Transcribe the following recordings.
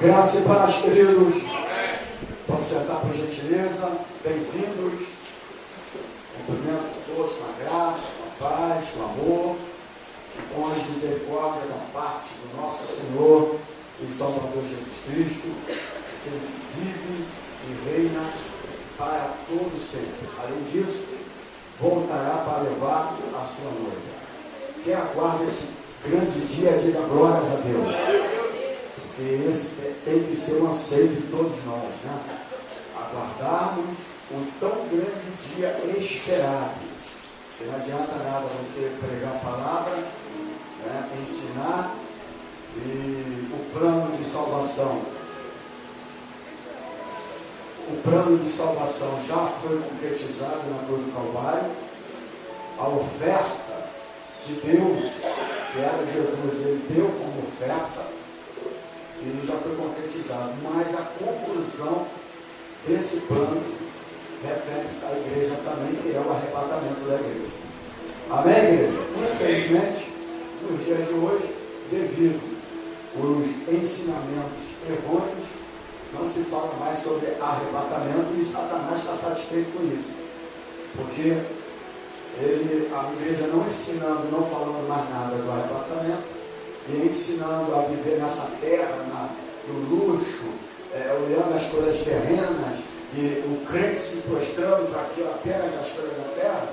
Graça e paz, queridos. Pode sentar, por gentileza. Bem-vindos. Cumprimento a todos com a graça, com a paz, com o amor e com as misericórdias da parte do nosso Senhor e Salvador Jesus Cristo, que Ele vive e reina para todo sempre. Além disso, voltará para levar a sua noiva. Quem aguarda esse grande dia, diga glórias a Deus. Porque esse tem que ser um anseio de todos nós, né? Aguardarmos um tão grande dia esperado. Porque não adianta nada você pregar a palavra, né? Ensinar e o plano de salvação. O plano de salvação já foi concretizado na cruz do Calvário. A oferta de Deus, que era Jesus, Ele deu como oferta. E já foi concretizado, mas a conclusão desse plano refere-se à igreja também, que é o arrebatamento da igreja. Amém, igreja? Infelizmente, nos dias de hoje, devido aos ensinamentos errôneos, não se fala mais sobre arrebatamento e Satanás está satisfeito com isso. Porque a igreja não ensinando, não falando mais nada do arrebatamento, e ensinando a viver nessa terra, no luxo, olhando as coisas terrenas, e o crente se prostrando para aquilo apenas as coisas da terra,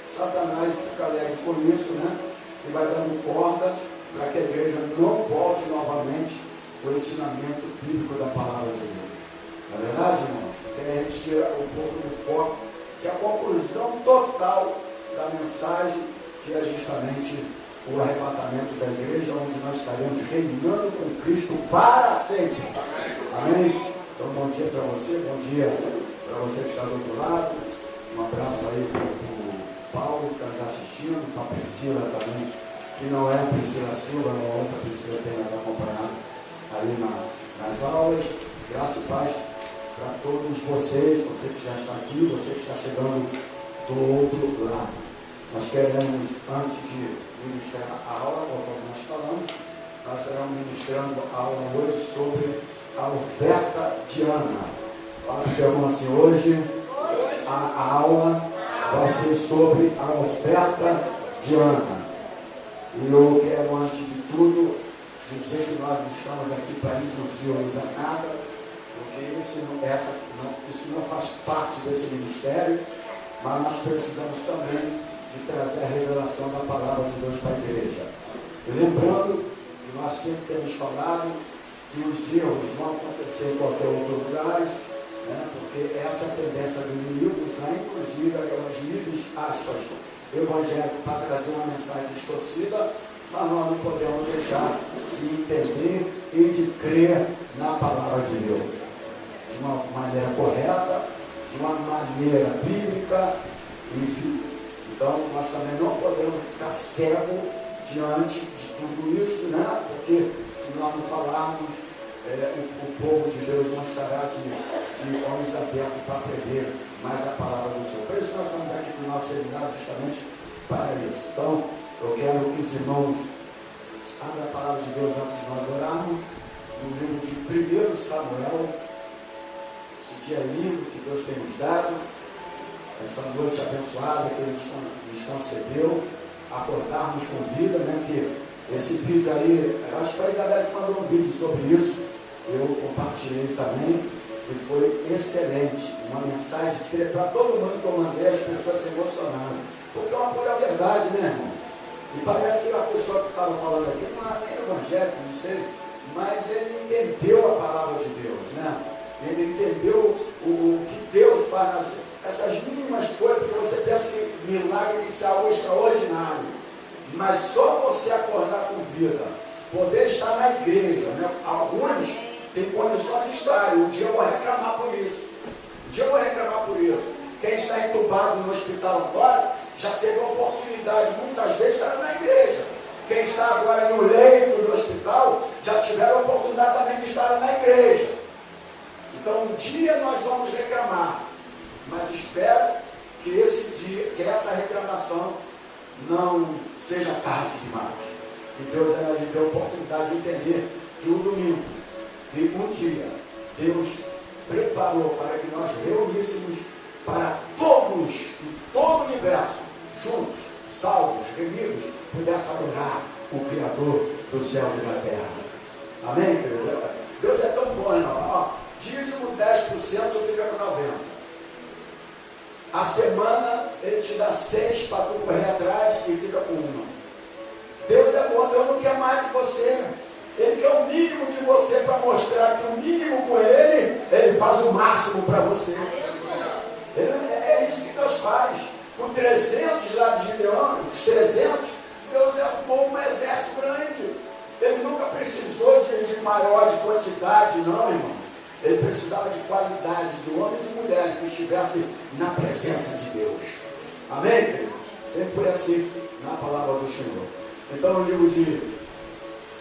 Satanás fica alegre com isso, né? E vai dando corda para que a igreja não volte novamente ao ensinamento bíblico da palavra de Deus. Na verdade, irmãos, que a gente tira um pouco do foco, que é a conclusão total da mensagem, que é justamente o arrebatamento da igreja, onde nós estaremos reinando com Cristo para sempre. Amém? Então, bom dia para você, bom dia para você que está do outro lado. Um abraço aí para o Paulo, que está assistindo, para a Priscila também, que não é a Priscila Silva, a outra Priscila tem nos acompanhado ali nas aulas. Graça e paz para todos vocês, você que já está aqui, você que está chegando do outro lado. Nós queremos, antes de ministrar a aula, conforme nós falamos, nós estaremos ministrando a aula hoje sobre a oferta de Ana. Fala para o teu irmão assim, hoje a aula vai ser sobre a oferta de Ana. E eu quero, antes de tudo, dizer que nós não estamos aqui para influenciar nada, porque isso não faz parte desse ministério, mas nós precisamos também de trazer a revelação da palavra de Deus para a igreja. E lembrando que nós sempre temos falado que os erros não aconteceram em qualquer outro lugar, né? Porque essa é a tendência do inimigo usar, inclusive, aquelas livres aspas evangélicas para trazer uma mensagem distorcida, mas nós não podemos deixar de entender e de crer na palavra de Deus de uma maneira correta, de uma maneira bíblica, enfim. Então, nós também não podemos ficar cegos diante de tudo isso, né? Porque se nós não falarmos, o povo de Deus não estará de olhos abertos para aprender mais a palavra do Senhor. Por isso nós estamos aqui no nosso seminário justamente para isso. Então, eu quero que os irmãos abram a palavra de Deus antes de nós orarmos, no livro de 1 Samuel, esse dia lindo que Deus tem nos dado, essa noite abençoada que Ele nos concedeu, acordarmos com vida, né? Que esse vídeo aí, acho que a Isabel mandou um vídeo sobre isso, eu compartilhei também, e foi excelente, uma mensagem para todo mundo que eu mandei, as pessoas se emocionaram, porque é uma pura verdade, né, irmãos? E parece que a pessoa que estava falando aqui não era nem evangélico, não sei, mas ele entendeu a palavra de Deus, né? Ele entendeu o que Deus faz, essas mínimas coisas, porque você pensa que milagre tem que ser algo extraordinário, mas só você acordar com vida, poder estar na igreja, né? Alguns têm condições de estar, e um dia eu vou reclamar por isso. Quem está entubado no hospital agora, já teve a oportunidade, muitas vezes, de estar na igreja. Quem está agora no leito do hospital, já tiveram a oportunidade também de estar na igreja. Então, um dia nós vamos reclamar, mas espero que esse dia, que essa reclamação não seja tarde demais. Que Deus lhe dê a oportunidade de entender que o domingo que um dia Deus preparou para que nós reuníssemos para todos, em todo o universo, juntos, salvos, remidos, pudessem adorar o Criador dos céus e da terra. Amém, querido? Deus é tão bom, irmão. Dízimo 10% fica com 90%. A semana ele te dá 6 para tu correr atrás e fica com 1. Deus é bom, Deus não quer mais de você. Ele quer o mínimo de você para mostrar que o mínimo com ele faz o máximo para você. É isso que Deus faz. Com 300 lá de Gideão, os 300, Deus levou um exército grande. Ele nunca precisou de maior de quantidade, não, irmãos. Ele precisava de qualidade, de homens e mulheres que estivessem na presença de Deus. Amém, queridos? Sempre foi assim na palavra do Senhor. Então, no livro de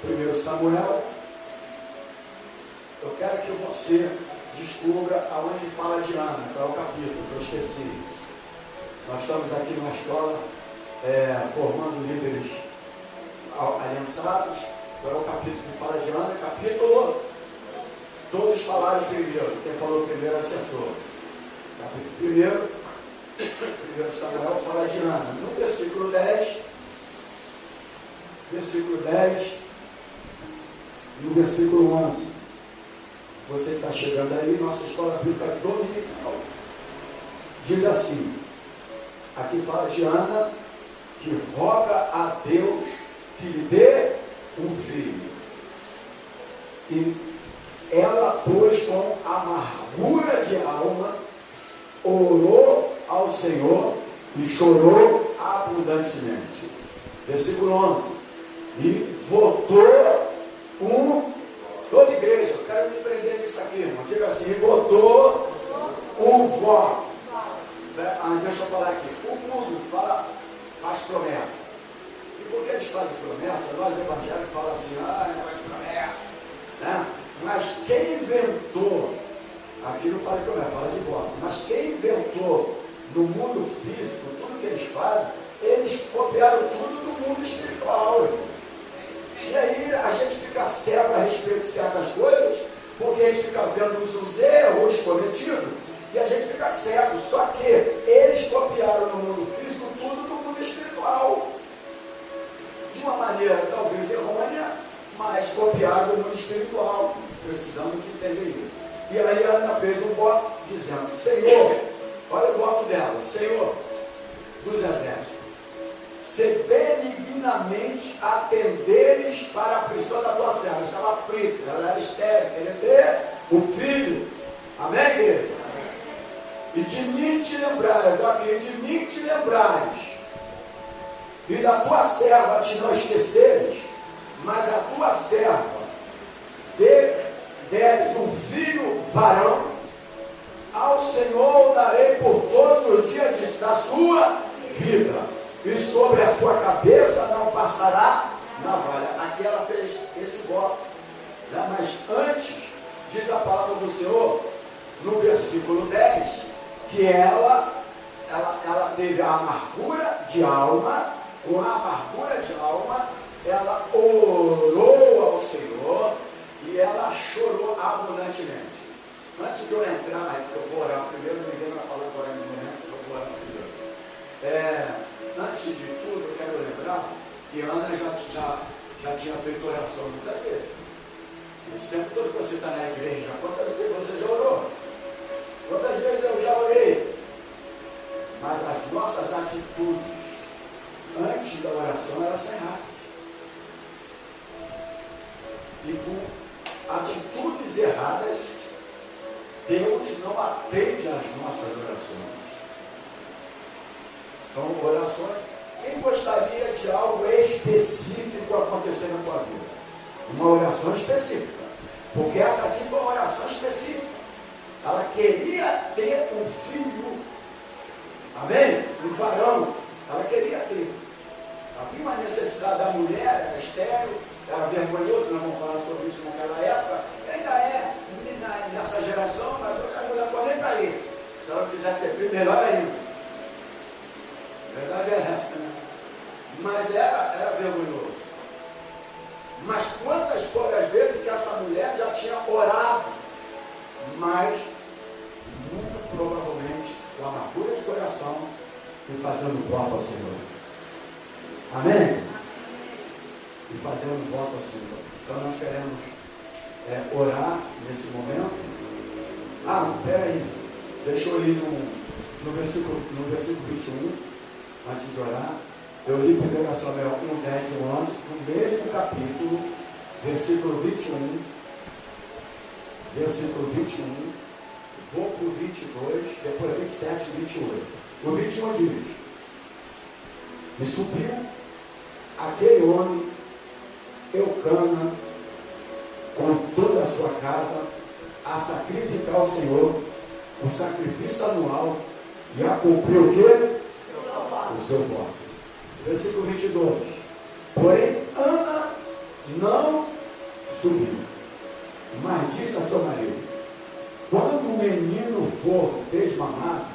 1 Samuel, eu quero que você descubra aonde fala de Ana, qual é o capítulo, que eu esqueci. Nós estamos aqui numa escola formando líderes aliançados. Qual é o capítulo que fala de Ana? Capítulo. Todos falaram primeiro. Quem falou primeiro acertou. Capítulo 1 Samuel fala de Ana. No versículo 10, no versículo 11. Você que está chegando aí, nossa escola bíblica dominical. Diz assim, aqui fala de Ana, que roga a Deus que lhe dê um filho. E ela, pois, com amargura de alma, orou ao Senhor e chorou abundantemente. Versículo 11. E votou toda igreja, eu quero me prender nisso aqui, irmão. Diga assim, votou um voto. Deixa eu falar aqui. O mundo faz promessa. E por que eles fazem promessa? Nós evangélicos falamos assim, não faz promessa, né? Mas quem inventou, aqui não fala de promessa, fala de voto, mas quem inventou no mundo físico, tudo que eles fazem, eles copiaram tudo do mundo espiritual. E aí a gente fica cego a respeito de certas coisas, porque a gente fica vendo os erros cometidos, e a gente fica cego. Só que eles copiaram no mundo físico tudo do mundo espiritual. De uma maneira talvez errônea, mas copiaram do mundo espiritual. Precisamos de entender isso. E aí a Ana fez um voto dizendo, Senhor, olha o voto dela, Senhor dos exércitos, se benignamente atenderes para a aflição da tua serva. Ela estava aflita, ela era estéril, queria ter um filho. Amém, igreja? E de mim te lembrares, aqui, de mim te lembrares, e da tua serva te não esqueceres, mas a tua serva deres um filho varão, ao Senhor o darei por todos os dias da sua vida, e sobre a sua cabeça não passará navalha. Aqui ela fez esse voto, né? Mas antes, diz a palavra do Senhor, no versículo 10, que ela teve a amargura de alma, com a amargura de alma, ela orou ao Senhor e ela chorou abundantemente. Antes de eu entrar, eu vou orar primeiro, ninguém vai falar agora no momento, eu vou orar primeiro. Antes de tudo, eu quero lembrar que Ana já tinha feito oração muitas vezes. Esse tempo todo que você está na igreja, quantas vezes você já orou? Quantas vezes eu já orei? Mas as nossas atitudes antes da oração eram sem erradas. E com atitudes erradas, Deus não atende às nossas orações. São orações. Quem gostaria de algo específico acontecer na tua vida? Uma oração específica. Porque essa aqui foi uma oração específica. Ela queria ter um filho. Amém? Um varão. Ela queria ter. Havia uma necessidade da mulher, era estéril, era vergonhoso, nós vamos falar sobre isso naquela época, e ainda é nessa geração, mas hoje a mulher não pode nem para ir. Se ela quiser ter filho, melhor ainda. A verdade é essa, né? Mas era vergonhoso. Mas quantas foram as vezes que a essa mulher já tinha orado, mas muito provavelmente com amargura de coração e fazendo voto ao Senhor. Amém? E fazendo voto ao Senhor. Então nós queremos orar nesse momento. Peraí, deixa eu ir no versículo 21, antes de orar. Eu li 1 Samuel 1, 10 e 11, no mesmo capítulo, versículo 21, vou para o 22, depois 27 e 28. O 21 diz: e subiu aquele homem, Eucana, com toda a sua casa, a sacrificar ao Senhor o sacrifício anual e a cumprir o quê? O seu voto. Versículo 22. Porém, Ana não subiu, mas disse a seu marido: quando o menino for desmamado,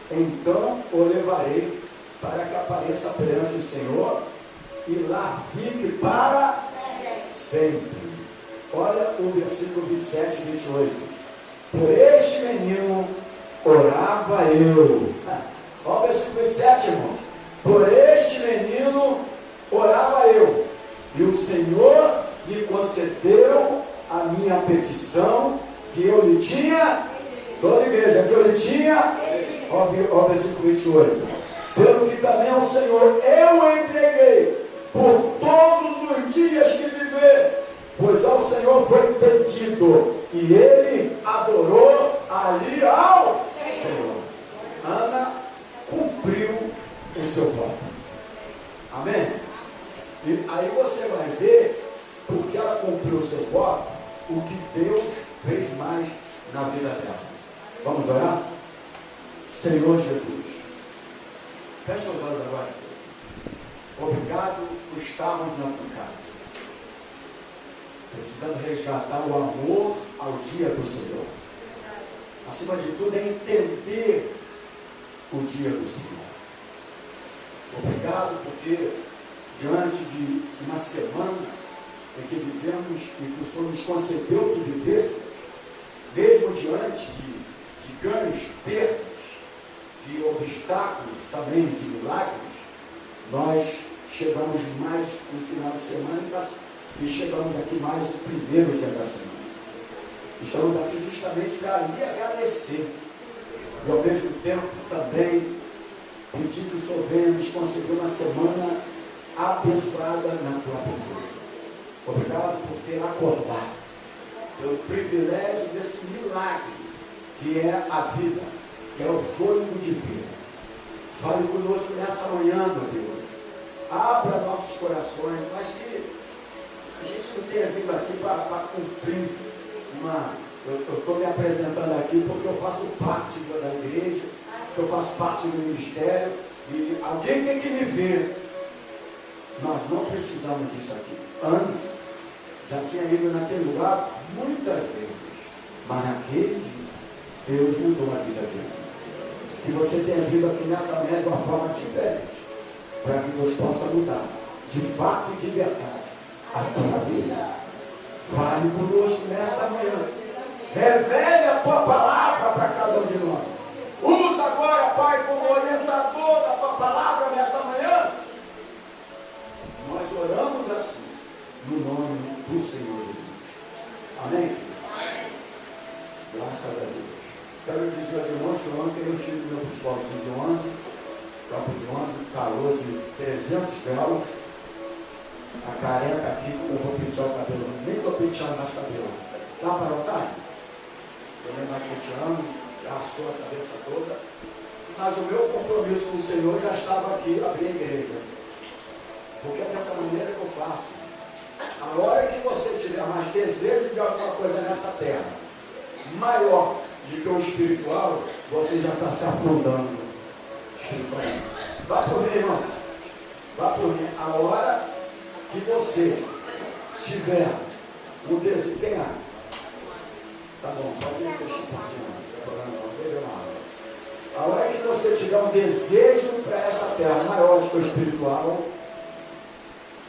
então o levarei para que apareça perante o Senhor e lá fique para sempre. Olha o versículo 27 e 28. Por este menino orava eu. Olha o versículo 27, irmãos. Por este menino orava eu, e o Senhor me concedeu a minha petição que eu lhe tinha, toda a igreja, que eu lhe tinha, olha o versículo 28. Pelo que também ao Senhor eu o entreguei por todos os dias que viver, pois ao Senhor foi pedido, e ele adorou ali ao Senhor. Ana cumpriu o seu voto. Amém? E aí você vai ver, porque ela cumpriu o seu voto, o que Deus fez mais na vida dela. Vamos orar? Senhor Jesus, fecha os olhos agora. Obrigado por estarmos na tua casa, precisando resgatar o amor ao dia do Senhor. Acima de tudo é entender o dia do Senhor. Obrigado porque diante de uma semana em que vivemos e que o Senhor nos concedeu que vivêssemos, mesmo diante de ganhos, perdas, de obstáculos, também de milagres, nós chegamos mais no final de semana e chegamos aqui mais o primeiro dia da semana. Estamos aqui justamente para lhe agradecer e ao mesmo tempo também pedir que o Senhor venha nos conceder uma semana abençoada na tua presença. Obrigado por ter acordado, pelo privilégio desse milagre que é a vida, que é o fôlego de vida. Fale conosco nessa manhã, meu Deus. Abra nossos corações, mas que a gente não tenha vindo aqui para cumprir uma... Eu estou me apresentando aqui porque eu faço parte da igreja, eu faço parte do ministério, e alguém tem que me ver. Nós não precisamos disso aqui. Ana já tinha ido naquele lugar muitas vezes, mas naquele dia, Deus mudou a vida dele. Que você tenha vindo aqui nessa manhã de uma forma diferente, para que Deus possa mudar, de fato e de verdade, a tua vida. Fale conosco nesta manhã. Revele a tua palavra para cada um de nós. Usa agora, Pai, como orientador da tua palavra nesta manhã. Nós oramos assim, no nome do Senhor Jesus. Amém? Graças a Deus. Quero dizer aos irmãos que ontem eu estive no meu futebolzinho de 11, campo de 11, calor de 300 graus. A careca aqui, como eu vou pentear o cabelo, nem estou penteando mais cabelo. Tá para notar? Eu nem mais penteando, assou a cabeça toda. Mas o meu compromisso com o Senhor já estava aqui, abrir a igreja. Porque é dessa maneira que eu faço. A hora que você tiver mais desejo de alguma coisa nessa terra, maior do que o espiritual, você já está se afundando espiritualmente. Vá por mim, irmão. Vá por mim. A hora que você tiver um desempenho, tá bom, pode me fechar um pouquinho. A hora que você tiver um desejo para essa terra maior do que o espiritual,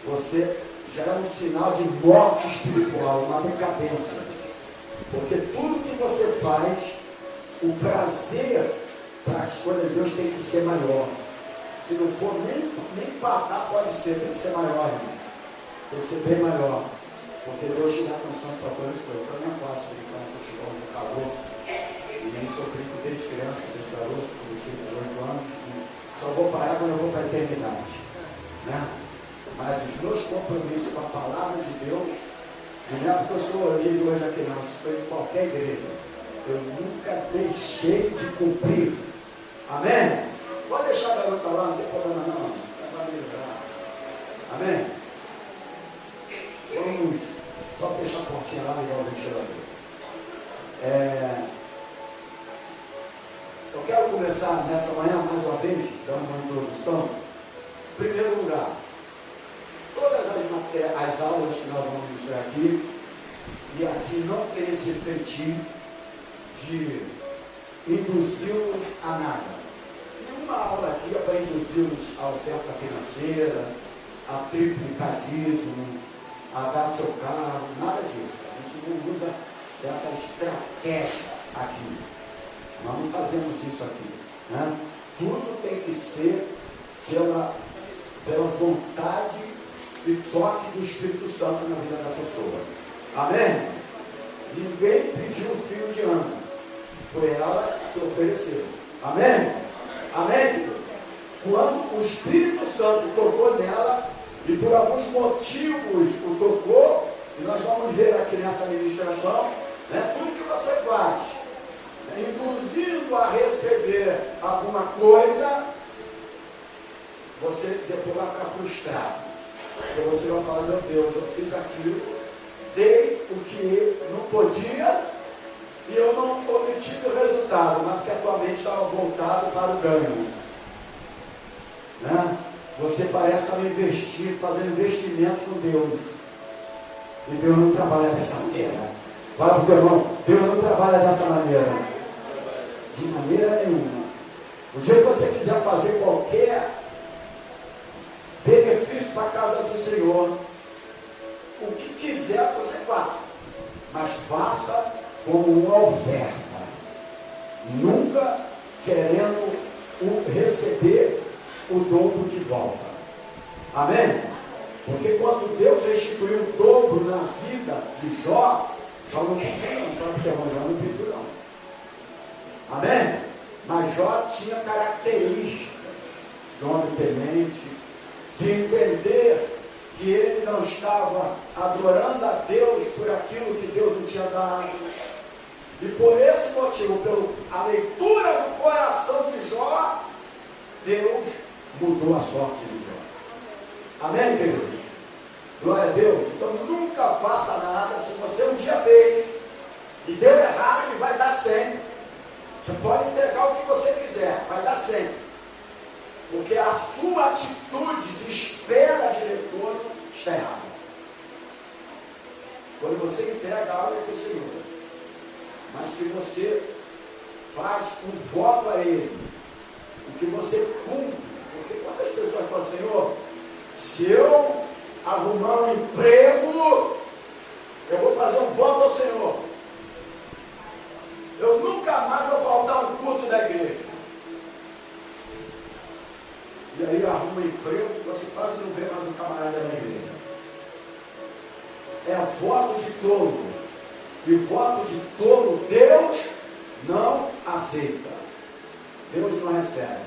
você já é um sinal de morte espiritual, uma decadência. Porque tudo que você faz, o prazer para as coisas de Deus tem que ser maior. Se não for nem patar, pode ser, tem que ser maior, irmão. Tem que ser bem maior. Porque Deus te dá condições para todas as coisas. Para mim é fácil brincar no futebol, no calor. E nem sou brinco desde criança, desde garoto, comecei com 8 anos. Só vou parar quando eu vou para a eternidade. Né? Mas os meus compromissos com a palavra de Deus, não é porque eu sou líder hoje aqui não, isso foi em qualquer igreja. Eu nunca deixei de cumprir. Amém? Pode deixar a garota lá, não tem problema não. Você vai me livrar. Amém? Vamos só fechar a portinha lá e ligar o ventilador. Eu quero começar nessa manhã, mais uma vez, dando uma introdução. Em primeiro lugar, todas as aulas que nós vamos mostrar aqui, e aqui não tem esse feitio de induzi-los a nada. Nenhuma aula aqui é para induzi-los à oferta financeira, a triplicar dízimo, a dar seu carro, nada disso. A gente não usa essa estratégia aqui. Nós não fazemos isso aqui. Né? Tudo tem que ser pela vontade e toque do Espírito Santo na vida da pessoa. Amém? Ninguém pediu o filho de Ana. Foi ela que ofereceu. Amém? Amém? Quando o Espírito Santo tocou nela, e por alguns motivos o tocou, e nós vamos ver aqui nessa ministração, né, tudo que você faz, induzindo a receber alguma coisa, você depois vai ficar frustrado. Porque você vai falar, meu Deus, eu fiz aquilo, dei o que não podia, e eu não obtive o resultado, mas porque a tua mente estava voltada para o ganho. Né? Você parece estar investindo, fazendo investimento com Deus. E Deus não trabalha dessa maneira. Fala para o teu irmão, Deus não trabalha dessa maneira. De maneira nenhuma. O dia que você quiser fazer qualquer benefício para a casa do Senhor, o que quiser você faça. Mas faça como uma oferta. Nunca querendo receber o dobro de volta. Amém? Porque quando Deus restituiu o dobro na vida de Jó, Jó não pediu não, porque Jó não pediu não. Amém? Mas Jó tinha características de homem temente, de entender que ele não estava adorando a Deus por aquilo que Deus lhe tinha dado. E por esse motivo, pela leitura do coração de Jó, Deus mudou a sorte de Jó. Amém, queridos? Glória a Deus. Então nunca faça nada se você um dia fez e deu errado, e vai dar sempre. Você pode entregar o que você quiser, vai dar sempre. Porque a sua atitude de espera de retorno está errada. Quando você entrega algo para o Senhor, mas que você faz um voto a Ele, o que você cumpre, porque quantas pessoas falam, Senhor, se eu arrumar um emprego, eu vou fazer um voto ao Senhor. Eu nunca mais vou faltar um culto da igreja. E aí arruma um emprego, você quase não vê mais um camarada na igreja. É voto de tolo. E voto de tolo, Deus não aceita. Deus não recebe.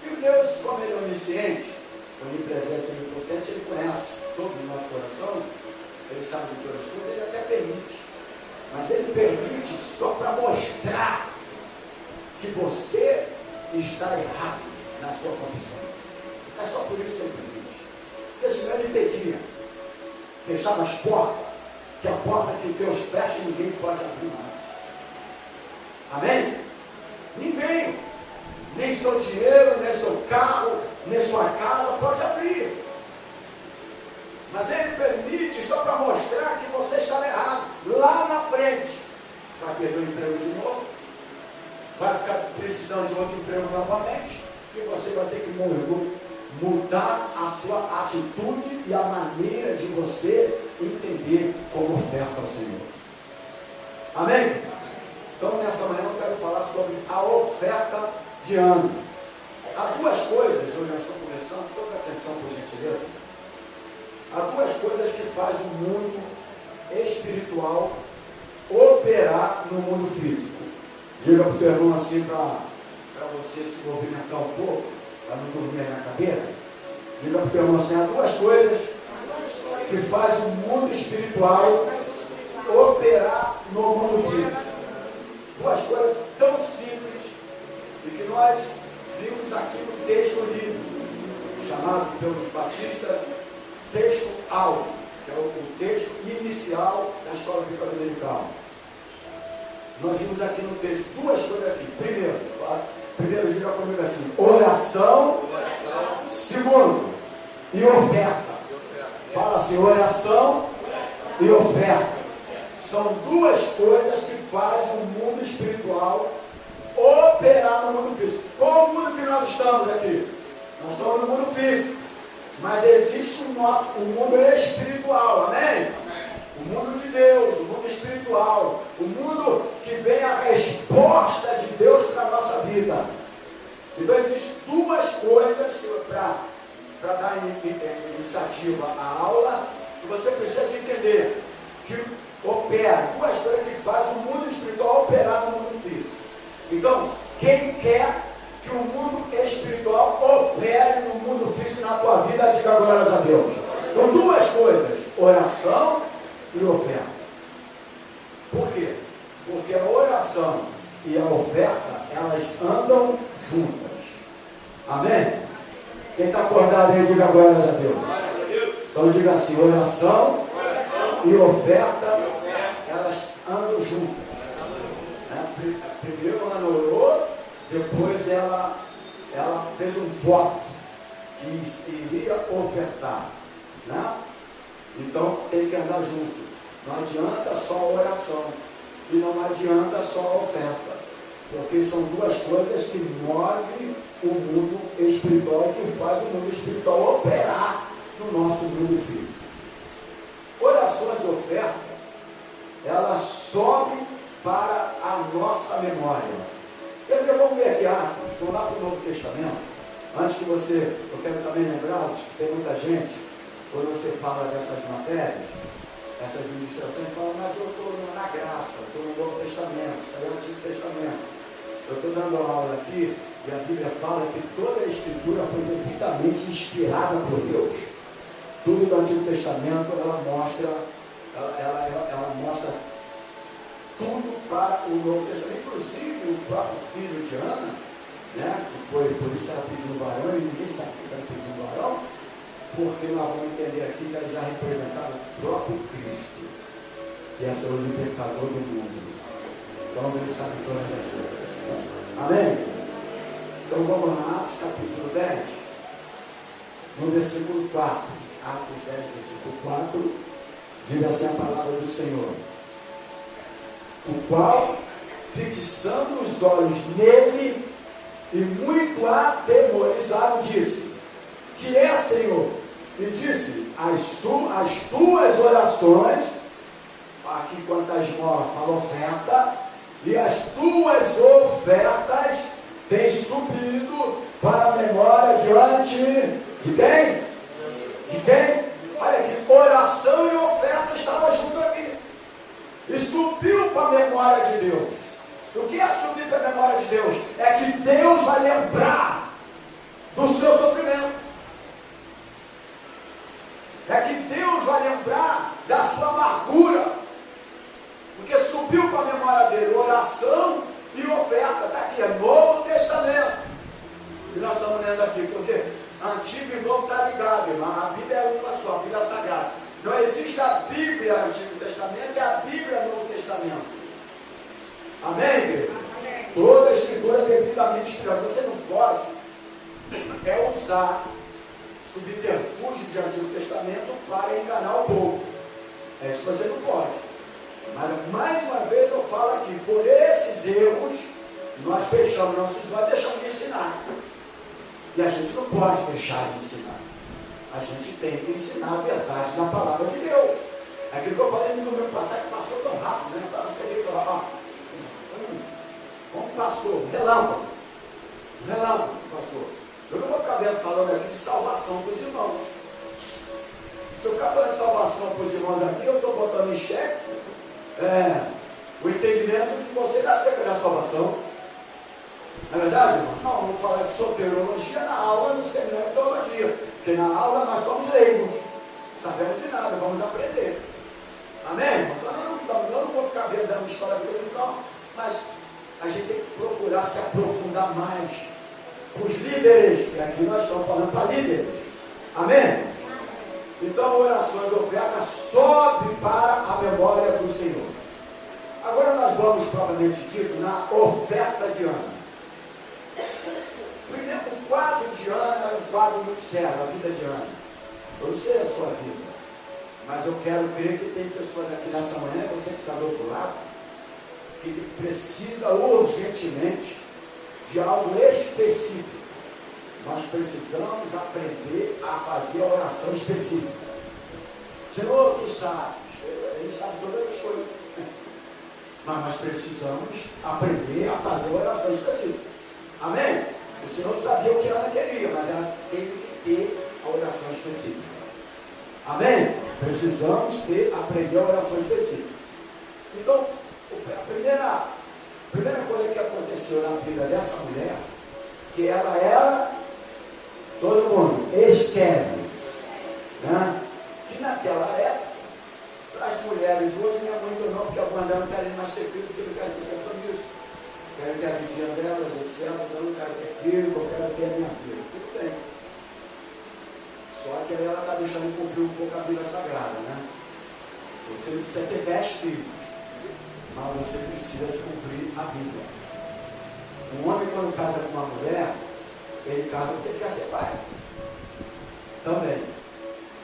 E Deus, como Ele é onisciente, onipresente, onipotente, Ele conhece todo o nosso coração, Ele sabe de todas as coisas, Ele até permite. Mas Ele permite só para mostrar que você está errado na sua confissão. É só por isso que Ele permite. Porque senão Ele impedia, fechava as portas, que a porta que Deus fecha ninguém pode abrir mais. Amém? Ninguém, nem seu dinheiro, nem seu carro, nem sua casa pode abrir. Mas Ele permite só para mostrar que você está errado. Lá na frente, vai perder o emprego de novo, vai ficar precisando de outro emprego novamente, e você vai ter que morrer mudar a sua atitude e a maneira de você entender como oferta ao Senhor. Amém? Então, nessa manhã eu quero falar sobre a oferta de ano. Há duas coisas, hoje nós estamos começando, toda atenção por gentileza. Há duas coisas que fazem o mundo espiritual operar no mundo físico. Diga para o teu irmão assim, para você se movimentar um pouco, para não dormir na cadeira. Diga para o teu irmão assim, há duas coisas que fazem o mundo espiritual operar no mundo físico. Duas coisas tão simples e que nós vimos aqui no texto lido, chamado pelos batistas texto áureo, que é o texto inicial da escola bíblica dominical. Nós vimos aqui no texto duas coisas aqui. Primeiro diga comigo assim, oração. Segundo, e oferta. Fala assim, oração e oferta. São duas coisas que fazem o mundo espiritual operar no mundo físico. Qual o mundo que nós estamos aqui? Nós estamos no mundo físico. Mas existe o mundo espiritual, amém? O mundo de Deus, o mundo espiritual, o mundo que vem a resposta de Deus para a nossa vida. Então existem duas coisas para dar iniciativa à aula, que você precisa de entender, que opera, duas coisas que fazem o mundo espiritual operar no mundo físico. Então, quem quer que o mundo espiritual opere no mundo físico na tua vida, diga glórias a Deus. Então, duas coisas, oração e oferta. Por quê? Porque a oração e a oferta, elas andam juntas. Amém? Quem está acordado aí, diga glórias a Deus. Então diga assim, oração e oferta, elas andam juntas. Primeiro ela orou, depois ela fez um voto que iria ofertar. Né? Então tem que andar junto. Não adianta só a oração e não adianta só a oferta, porque são duas coisas que movem o mundo espiritual e que faz o mundo espiritual operar no nosso mundo físico. Orações e oferta, elas sobem para a nossa memória. Quer ver? Vamos ver aqui Atos, vamos lá para o Novo Testamento. Antes que eu quero também lembrar-vos que tem muita gente, quando você fala dessas matérias, essas ministrações, fala, mas eu estou na graça, estou no Novo Testamento, isso aí é o Antigo Testamento. Eu estou dando aula aqui e a Bíblia fala que toda a Escritura foi devidamente inspirada por Deus. Tudo do Antigo Testamento ela mostra tudo para o Novo Testamento. Inclusive o próprio filho de Ana, né, que foi por isso que ela pediu um varão, e ninguém sabe que ela pediu um varão, porque nós vamos entender aqui que ela já representava o próprio Cristo, que é o libertador do mundo. Então ele sabe todas as coisas. Amém? Então vamos lá, Atos capítulo 10, no versículo 4. Atos 10, versículo 4, diz assim a palavra do Senhor: o qual, fixando os olhos nele e muito atemorizado, disse: que é, Senhor? E disse: as tuas orações, aqui quanto a esmola fala oferta, e as tuas ofertas têm subido para a memória diante de quem? De quem? Olha aqui, oração e oferta estavam juntos aqui. E subiu para a memória de Deus. O que é subir para a memória de Deus? É que Deus vai lembrar do seu sofrimento. É que Deus vai lembrar da sua amargura. Porque subiu para a memória dele oração e oferta. Está aqui, é Novo Testamento. E nós estamos lendo aqui, porque Antigo e Novo está ligado, irmão. A Bíblia é uma só, a Bíblia é sagrada. Não existe a Bíblia Antigo Testamento e a Bíblia Novo Testamento. Amém, igreja? Amém. Toda a Escritura é devidamente inspirada. Você não pode usar subterfúgio de Antigo Testamento para enganar o povo. É isso que você não pode. Mas mais uma vez eu falo aqui, por esses erros, nós fechamos nossos olhos e deixamos de ensinar. E a gente não pode deixar de ensinar. A gente tem que ensinar a verdade da palavra de Deus. É aquilo que eu falei no domingo passado, que passou tão rápido, né? Estava feliz, como passou? Relâmpago. Relâmpago passou. Eu não vou ficar vendo falando aqui de salvação para os irmãos. Se eu ficar falando de salvação para os irmãos aqui, eu estou botando em xeque o entendimento de você acerca da salvação. Não é verdade, irmão? Não, vou falar de soteriologia na aula, no seminário de teologia. Porque na aula nós somos leigos. Sabemos de nada, vamos aprender. Amém, irmão? Então, eu não vou ficar dando história dele, não. Mas a gente tem que procurar se aprofundar mais. Os líderes, que aqui nós estamos falando para líderes. Amém? Então, orações, ofertas, sobe para a memória do Senhor. Agora nós vamos, propriamente dito, na oferta de Ana. Primeiro, o quadro de Ana é um quadro muito sério, a vida de Ana. Eu não sei a sua vida, mas eu quero crer que tem pessoas aqui nessa manhã, você que está do outro lado, que precisa urgentemente de algo específico. Nós precisamos aprender a fazer a oração específica. Senhor, tu sabes, ele sabe todas as coisas. Mas nós precisamos aprender a fazer a oração específica. Amém? O Senhor sabia o que ela queria, mas ela teve que ter a oração específica. Amém? Precisamos aprender a oração específica. Então, a primeira coisa que aconteceu na vida dessa mulher, que ela era, todo mundo, estéril. Né? Que naquela época, para as mulheres hoje não é muito não, porque algumas delas não querem mais ter filho, porque não querem ter compromisso. Querem ter a vidinha delas, etc. Eu não quero ter filho, eu quero ter a minha filha. Tudo bem. Só que aí ela está deixando cumprir um pouco a Bíblia Sagrada, né? Você não precisa ter 10 filhos, mas você precisa de cumprir a Bíblia. Um homem, quando casa com uma mulher, ele casa porque ele quer ser pai. Também.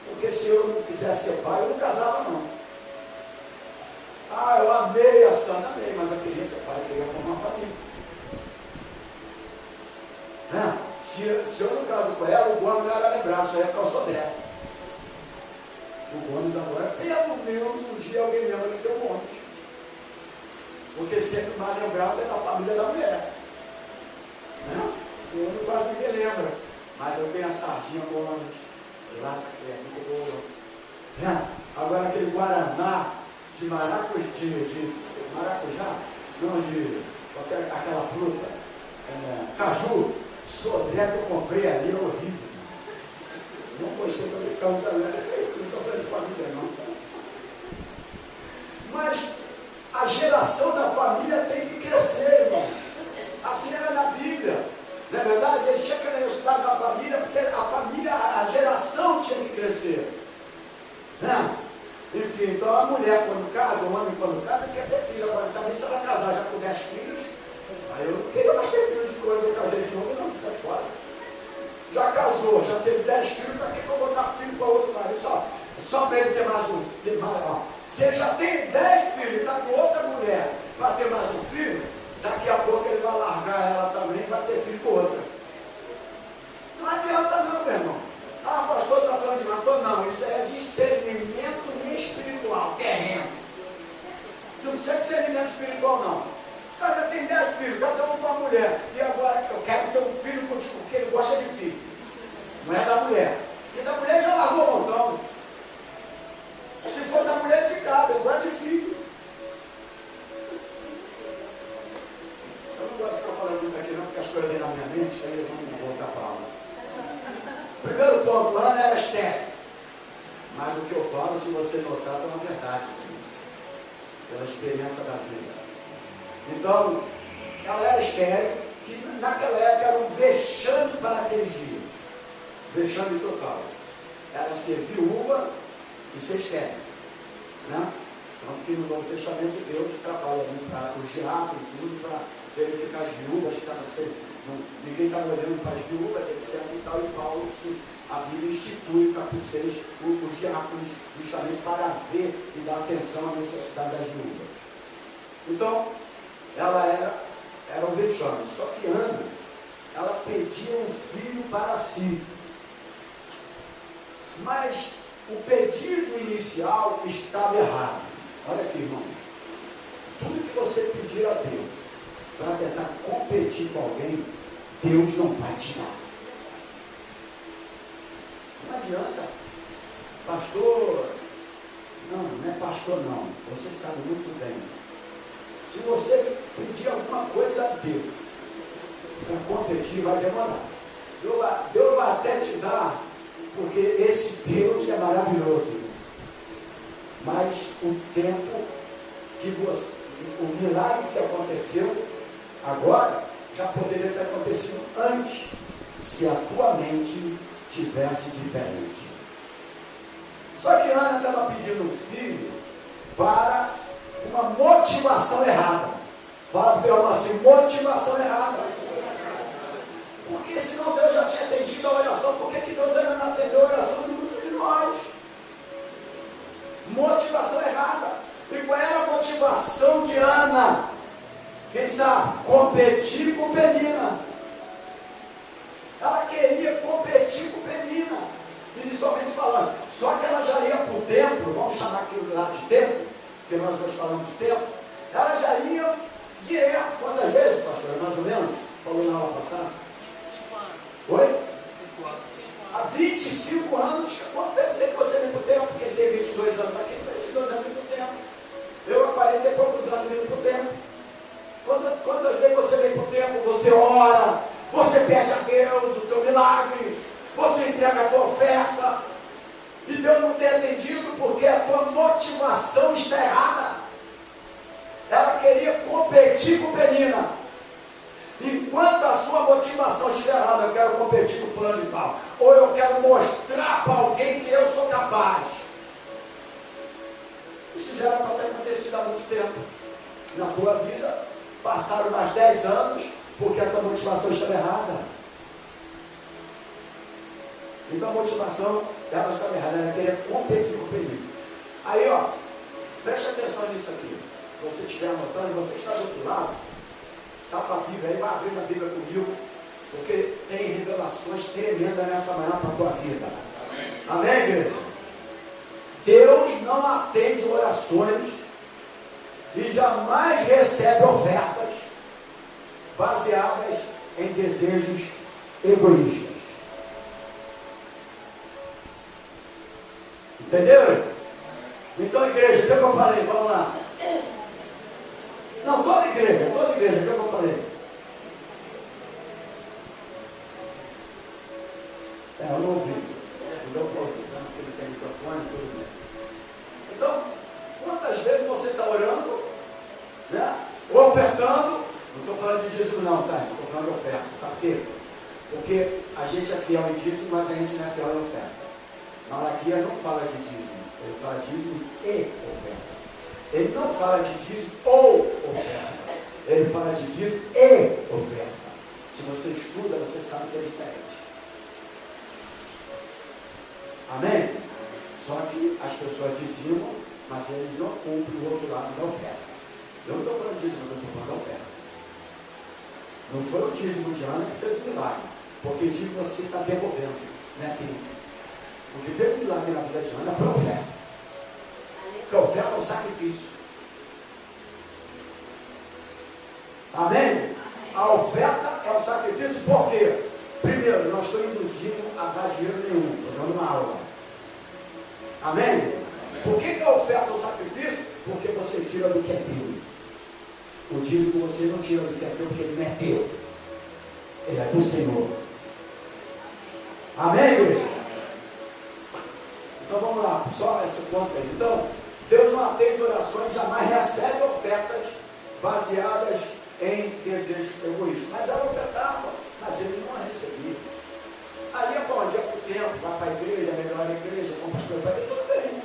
Porque se eu não quisesse ser pai, eu não casava não. Ah, eu amei a Sandra, amei, mas eu queria ser pai, eu queria formar uma família. Né? Se eu não caso com ela, o Gomes não era lembrado, só ia ficar o Sodré. O Gomes agora, pelo menos um dia alguém lembra que tem um Gomes. Porque sempre mais lembrado é da família da mulher. Né? O homem quase ninguém lembra. Mas eu tenho a sardinha Gomes, de lá, que é muito boa. Né? Agora aquele Guaraná de maracujá, não, de aquela fruta, caju, Sodré que eu comprei ali é horrível. Não gostei do americano também, não estou falando de família não. Mas a geração da família tem que crescer, irmão. Assim era na Bíblia. Não é verdade? Eles tinham que estudar da família, porque a família, a geração tinha que crescer. Né? Enfim, então a mulher quando casa, o homem quando casa, quer ter filho. Agora também se ela casar já com 10 filhos, aí eu não queria mais ter filho de coisa, eu casei de novo, não, sai fora. Já casou, já teve 10 filhos, para que eu vou dar filho para outro marido? Só para ele ter mais um. Se ele já tem 10 filhos e está com outra mulher para ter mais um filho, daqui a pouco ele vai largar ela também e vai ter filho com outra. Não adianta não, meu irmão. Ah, pastor, está falando de matou? Não, isso é discernimento espiritual, terreno. Isso não precisa de discernimento espiritual, não. O cara já tem 10 filhos, cada um com a mulher. E agora eu quero ter um filho contigo, porque ele gosta de filho. Não é da mulher. Porque da mulher já largou o montão. Se for da mulher, ele ficava, ele gosta de filho. Eu não gosto de ficar falando muito aqui, não, porque as coisas vêm na minha mente, aí eu vou voltar para a aula. Primeiro ponto, Ana era estéril. Mas o que eu falo, se você notar, é uma verdade. Pela experiência da vida. Então, ela era estéril, que naquela época era um vexame para aqueles dias. Vexame total. Era ser viúva e ser estéril. Né? Então, que no Novo Testamento Deus trabalha para o diabo e tudo, para verificar as viúvas que estavam sempre. Ninguém estava olhando para as viúvas, etc. E tal, e Paulo, a Bíblia institui, capítulo 6, os diáconos, justamente para ver e dar atenção à necessidade das viúvas. Então, ela era um vexame. Só que Ana, ela pedia um filho para si. Mas o pedido inicial estava errado. Olha aqui, irmãos. Tudo que você pedir a Deus para tentar competir com alguém, Deus não vai te dar. Não adianta. Pastor, não é pastor não. Você sabe muito bem. Se você pedir alguma coisa a Deus para competir, vai demorar. Deus vai até te dar, porque esse Deus é maravilhoso. Mas o tempo que você, o milagre que aconteceu agora, já poderia ter acontecido antes, se a tua mente tivesse diferente. Só que Ana estava pedindo um filho para uma motivação errada. Fala para o teu irmão assim, motivação errada. Porque senão Deus já tinha atendido a oração. Por que Deus ainda não atendeu a oração de muitos de nós? Motivação errada. E qual era a motivação de Ana? Quem sabe? Competir com Penina. Ela queria competir com Penina, inicialmente falando. Só que ela já ia para o templo, vamos chamar aquilo lá de templo, porque nós hoje falamos de templo. Ela já ia direto. Quantas vezes, pastor? Mais ou menos? Falou na aula passada? 5 anos. Oi? 5 anos. Há 25 anos. Quanto tempo tem que você vir para o templo? Porque tem 22 anos aqui, 22 anos para o templo. Eu há 40 e poucos anos vim para o templo. Quantas vezes você vem para o templo, você ora, você pede a Deus o teu milagre, você entrega a tua oferta, e Deus não tem atendido porque a tua motivação está errada. Ela queria competir com Penina. Enquanto a sua motivação estiver errada, eu quero competir com fulano de tal, ou eu quero mostrar para alguém que eu sou capaz. Isso já era para ter acontecido há muito tempo na tua vida. Passaram mais 10 anos porque a tua motivação estava errada. Então a motivação dela estava errada. Ela queria competir com o perigo. Aí, ó, preste atenção nisso aqui. Se você estiver anotando, você está do outro lado, está com a Bíblia aí, vai abrir a Bíblia comigo, porque tem revelações tremendas nessa manhã para a tua vida. Amém, igreja? Deus não atende orações e jamais recebe ofertas baseadas em desejos egoístas. Entenderam? Então, igreja, o que eu falei? Vamos lá. Não, toda igreja, o que eu falei? Eu não ouvi. Não deu para ouvir, porque ele tem microfone, tudo bem. Então, quantas vezes você está orando, né? Ou ofertando? Não estou falando de dízimo não, tá? Estou falando de oferta. Sabe por quê? Porque a gente é fiel em dízimo, mas a gente não é fiel em oferta. Malaquias não fala de dízimo, ele fala de dízimos e oferta. Ele não fala de dízimo ou oferta. Ele fala de dízimo e oferta. Se você estuda, você sabe que é diferente. Amém? Só que as pessoas dizimam, mas eles não cumprem o outro lado da oferta. Eu não estou falando de dízimo, eu estou falando da oferta. Não foi o dízimo de Ana que fez o milagre, porque dízimo você está devolvendo, né, Pinto? O que fez o milagre na vida de Ana foi a oferta. Porque a oferta é o sacrifício. Amém? A oferta é o sacrifício, por quê? Primeiro, não estou induzindo a dar dinheiro nenhum, estou dando uma aula. Amém? Por que a oferta é o sacrifício? Porque você tira do que é teu. O dízimo você não tira do que é teu, porque ele não é teu. Ele é do Senhor. Amém, igreja? Então vamos lá, só essa conta aí. Então, Deus não atende orações, jamais recebe ofertas baseadas em desejos egoístas. Mas ela ofertava, mas ele não a recebia. Aí é bom, dia para o tempo, vai para a igreja, melhora a igreja, compra as coisas para ele, tudo bem.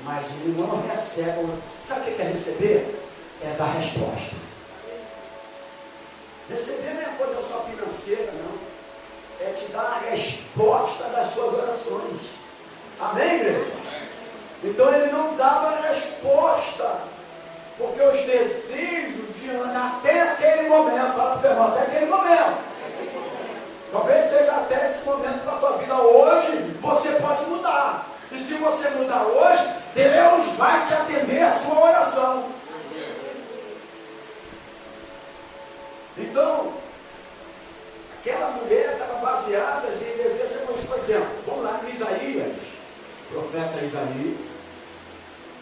Mas ele não recebe. Sabe o que é receber? É dar resposta. Receber não é coisa só financeira, não. É te dar a resposta das suas orações. Amém, igreja? Então ele não dava resposta, porque os desejos de Ana até aquele momento, fala para o irmão, até aquele momento, hoje, você pode mudar. E se você mudar hoje, Deus vai te atender a sua oração. Então, aquela mulher estava baseada em desejos. Por exemplo, vamos lá, Isaías, profeta Isaías,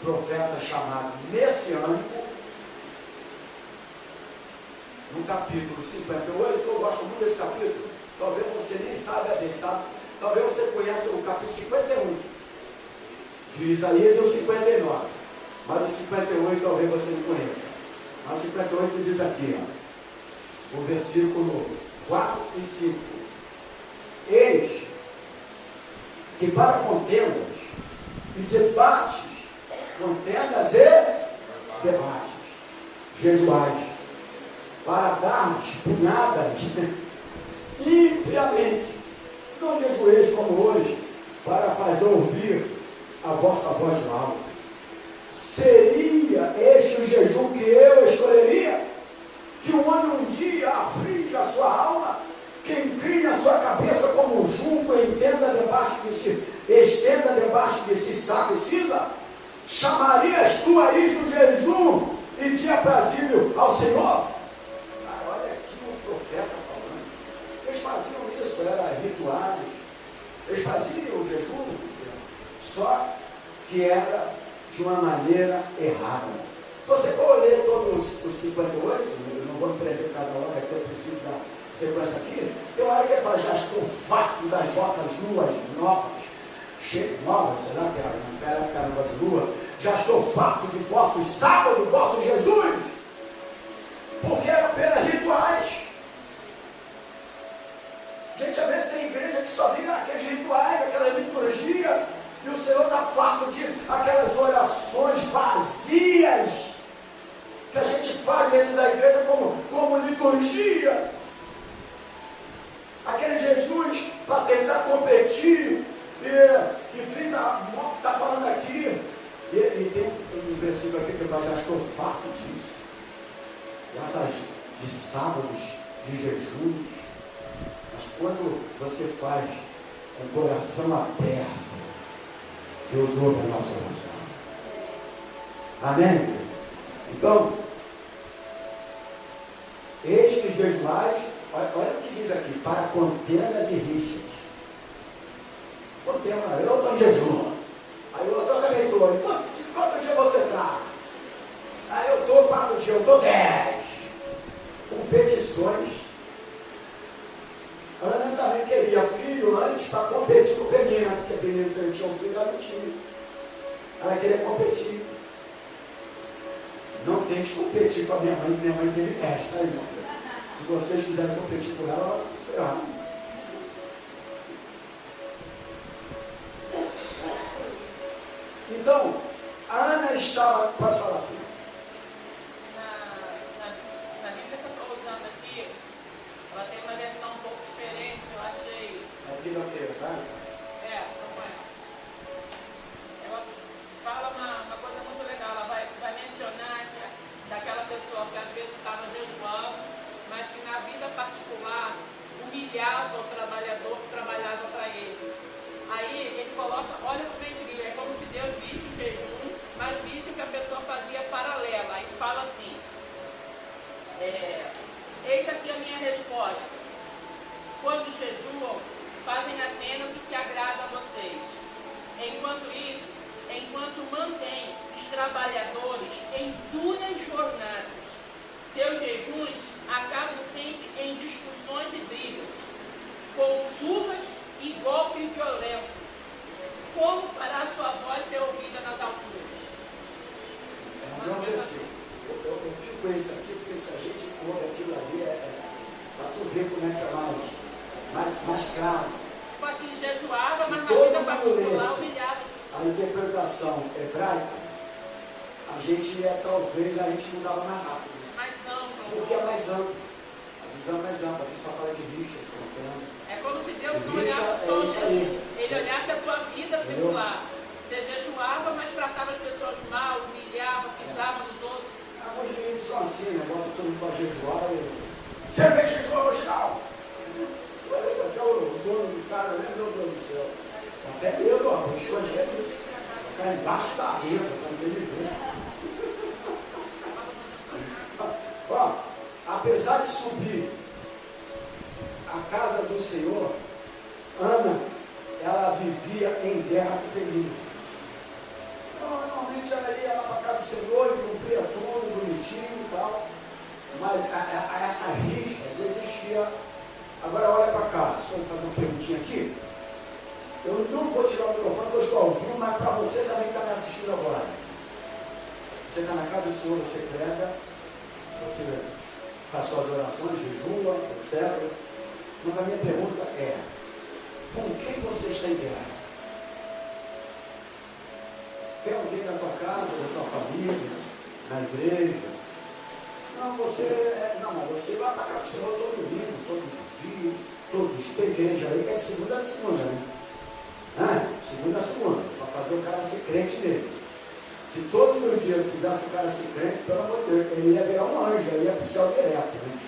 profeta chamado messiânico, no capítulo 58, eu gosto muito desse capítulo, talvez você nem saiba sabe, talvez você conheça o capítulo 51 de Isaías e o 59, mas o 58 talvez você não conheça. Mas o 58 diz aqui, ó, o versículo 4 e 5: Eis que para contendas e debates, contendas e debates, jejuais, para dar-nos punhadas impiamente, não jejueis como hoje, para fazer ouvir a vossa voz no alto. Seria este o jejum que eu escolheria? Que o homem um dia aflige a sua alma, que incline a sua cabeça como um junco e estenda debaixo de si saco e cinza? Chamarias tu a isto jejum e dia aprazível ao Senhor? Olha aqui o profeta falando. Eles faziam isso, eram rituais. Eles faziam o jejum, só que era de uma maneira errada. Se você for ler todos os 58, eu não vou me prender cada hora, que eu preciso da sequência aqui, tem uma hora que ele fala: já estou farto das vossas luas novas, novas, será que era caramba de lua? Já estou farto de vossos sábados, vossos jejuns, porque era apenas rituais. Gente, às vezes tem igreja que só vive aqueles rituais, aquela liturgia, e o Senhor está farto de aquelas orações vazias que a gente faz dentro da igreja como liturgia. Aquele Jesus para tentar competir, enfim, está falando aqui. E tem um versículo aqui que fala: já estou farto disso. Essas de sábados, de jejuns. Mas quando você faz com o coração aberto, Deus ouve a nossa oração. Amém? Então, eis que os jejuais, olha o que diz aqui: para contendas e rixas. Contenda, eu estou em jejum. Aí eu também estou. Quanto dia você está? Aí eu estou 4 dias, eu estou 10. Competições. A Ana também queria filho antes para competir com o Penina, porque a Penina tinha um filho, ela não tinha. Ela queria competir. Não tente competir com a minha mãe teve 10, tá, irmão? Se vocês quiserem competir com ela, ela se esperar. Então, a Ana estava, pode falar, filho. Na Bíblia que eu estou usando aqui, ela tem uma versão um pouco diferente, eu achei. A Bíblia inteira, tá? Não é. Ela fala uma coisa muito legal, ela vai mencionar daquela pessoa que às vezes estava jejuando, mas que na vida particular humilhava o trabalhador que trabalhava para ele. Aí ele coloca, olha no meio do livro, é como se Deus visse o jejum, mas visse o que a pessoa fazia paralela. Aí fala assim, eis aqui a minha resposta: quando jejuam, fazem apenas o que agrada a vocês. Enquanto isso, enquanto mantém os trabalhadores em duras jornadas, seus jejuns acabam sempre em discussões e brigas, com surras e golpes violentos. Como fará sua voz ser ouvida nas alturas? Não desceu. Eu fico com isso aqui, porque se a gente come aquilo ali, para tu ver como é que é mais claro. Tipo assim, jejuava, se mas na todo vida mundo particular lesse humilhava. a interpretação hebraica, a gente talvez a gente não dava mais rápido. Mais amplo. Porque é mais amplo. A visão é mais ampla. A gente só fala de rixa, contando. É como se Deus não Rixa olhasse só é isso aí. ele olhasse a tua vida secular. Você jejuava, mas tratava as pessoas mal, humilhava, pisava nos outros. Alguns livros são assim, né? Bota todo mundo para jejuar e... Você vem jejuar hoje não? até o dono do cara, né? Meu Deus do céu. Até medo, ó, vou esconder isso. Ficar embaixo da mesa, quando ele vê. Ó, apesar de subir a casa do Senhor, Ana, ela vivia em guerra com Penina. Normalmente ela ia lá para a casa do Senhor e cumpria tudo, bonitinho e tal. Mas essa rixa existia. Agora olha para cá, deixa eu fazer uma perguntinha aqui. Eu não vou tirar o microfone porque eu estou ao vivo, mas para você também que está me assistindo agora. Você está na casa do Senhor, você prega, você faz suas orações, jejua, etc. Mas a minha pergunta é, com quem você está em guerra? Tem alguém na tua casa, na tua família, na igreja? Não, mas você vai para a casa do Senhor todo domingo, todos os dias, todos os dias, igreja aí que é de segunda a segunda, né? Segunda a segunda, para fazer o cara ser crente nele. Se todos os dias fizesse o cara ser crente, pelo amor de Deus, ele ia virar um anjo, ele ia para o céu direto, né?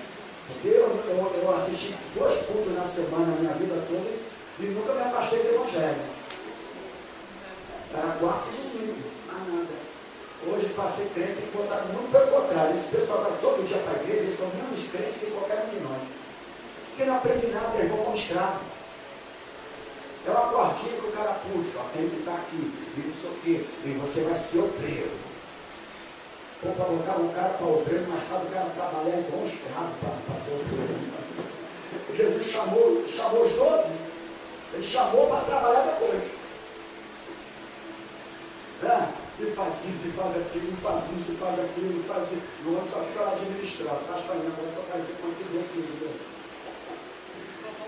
Porque eu assisti 2 cultos na semana, na minha vida toda, e nunca me afastei do evangelho. Era quarta e domingo, mais nada. Hoje, para ser crente, tem que botar muito pelo contrário. Esse pessoal vai todo dia para a igreja, eles são menos crentes que qualquer um de nós. Porque não aprende nada, eles vão como escravo. É uma cordinha que o cara puxa, ó, tem que estar aqui, e não sei o quê, e você vai ser obreiro. Ou para botar um cara para obreiro, mas para o cara trabalhar igual um escravo para ser obreiro. Jesus chamou os 12, ele chamou para trabalhar depois. E faz isso, e faz aquilo, e faz isso, e faz aquilo, e faz isso. O homem só fica lá administrando, traz para mim, agora eu quero ver quanto tempo aqui,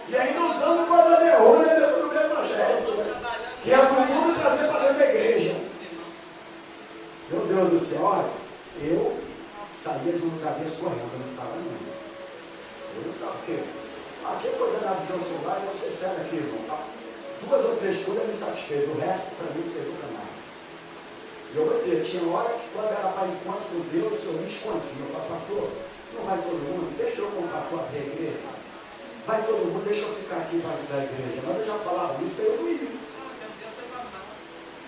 e ainda usando coisa errônea dentro do meu evangelho, né? Que é do mundo trazer para dentro da igreja. Meu Deus do céu, olha, eu saía de um lugar desse correndo, eu não ficava não. Eu não estava aqui. Tinha coisa na visão celular, e você segue aqui, irmão. 2 ou 3 coisas me satisfez, o resto para mim você nunca mais. E eu vou dizer, tinha hora que quando era para encontro com Deus, eu me escondia. Eu falava, pastor, não vai todo mundo, deixa eu como pastor abrir a igreja. Vai todo mundo, deixa eu ficar aqui para ajudar a igreja. Mas eu já falava isso, eu não ia.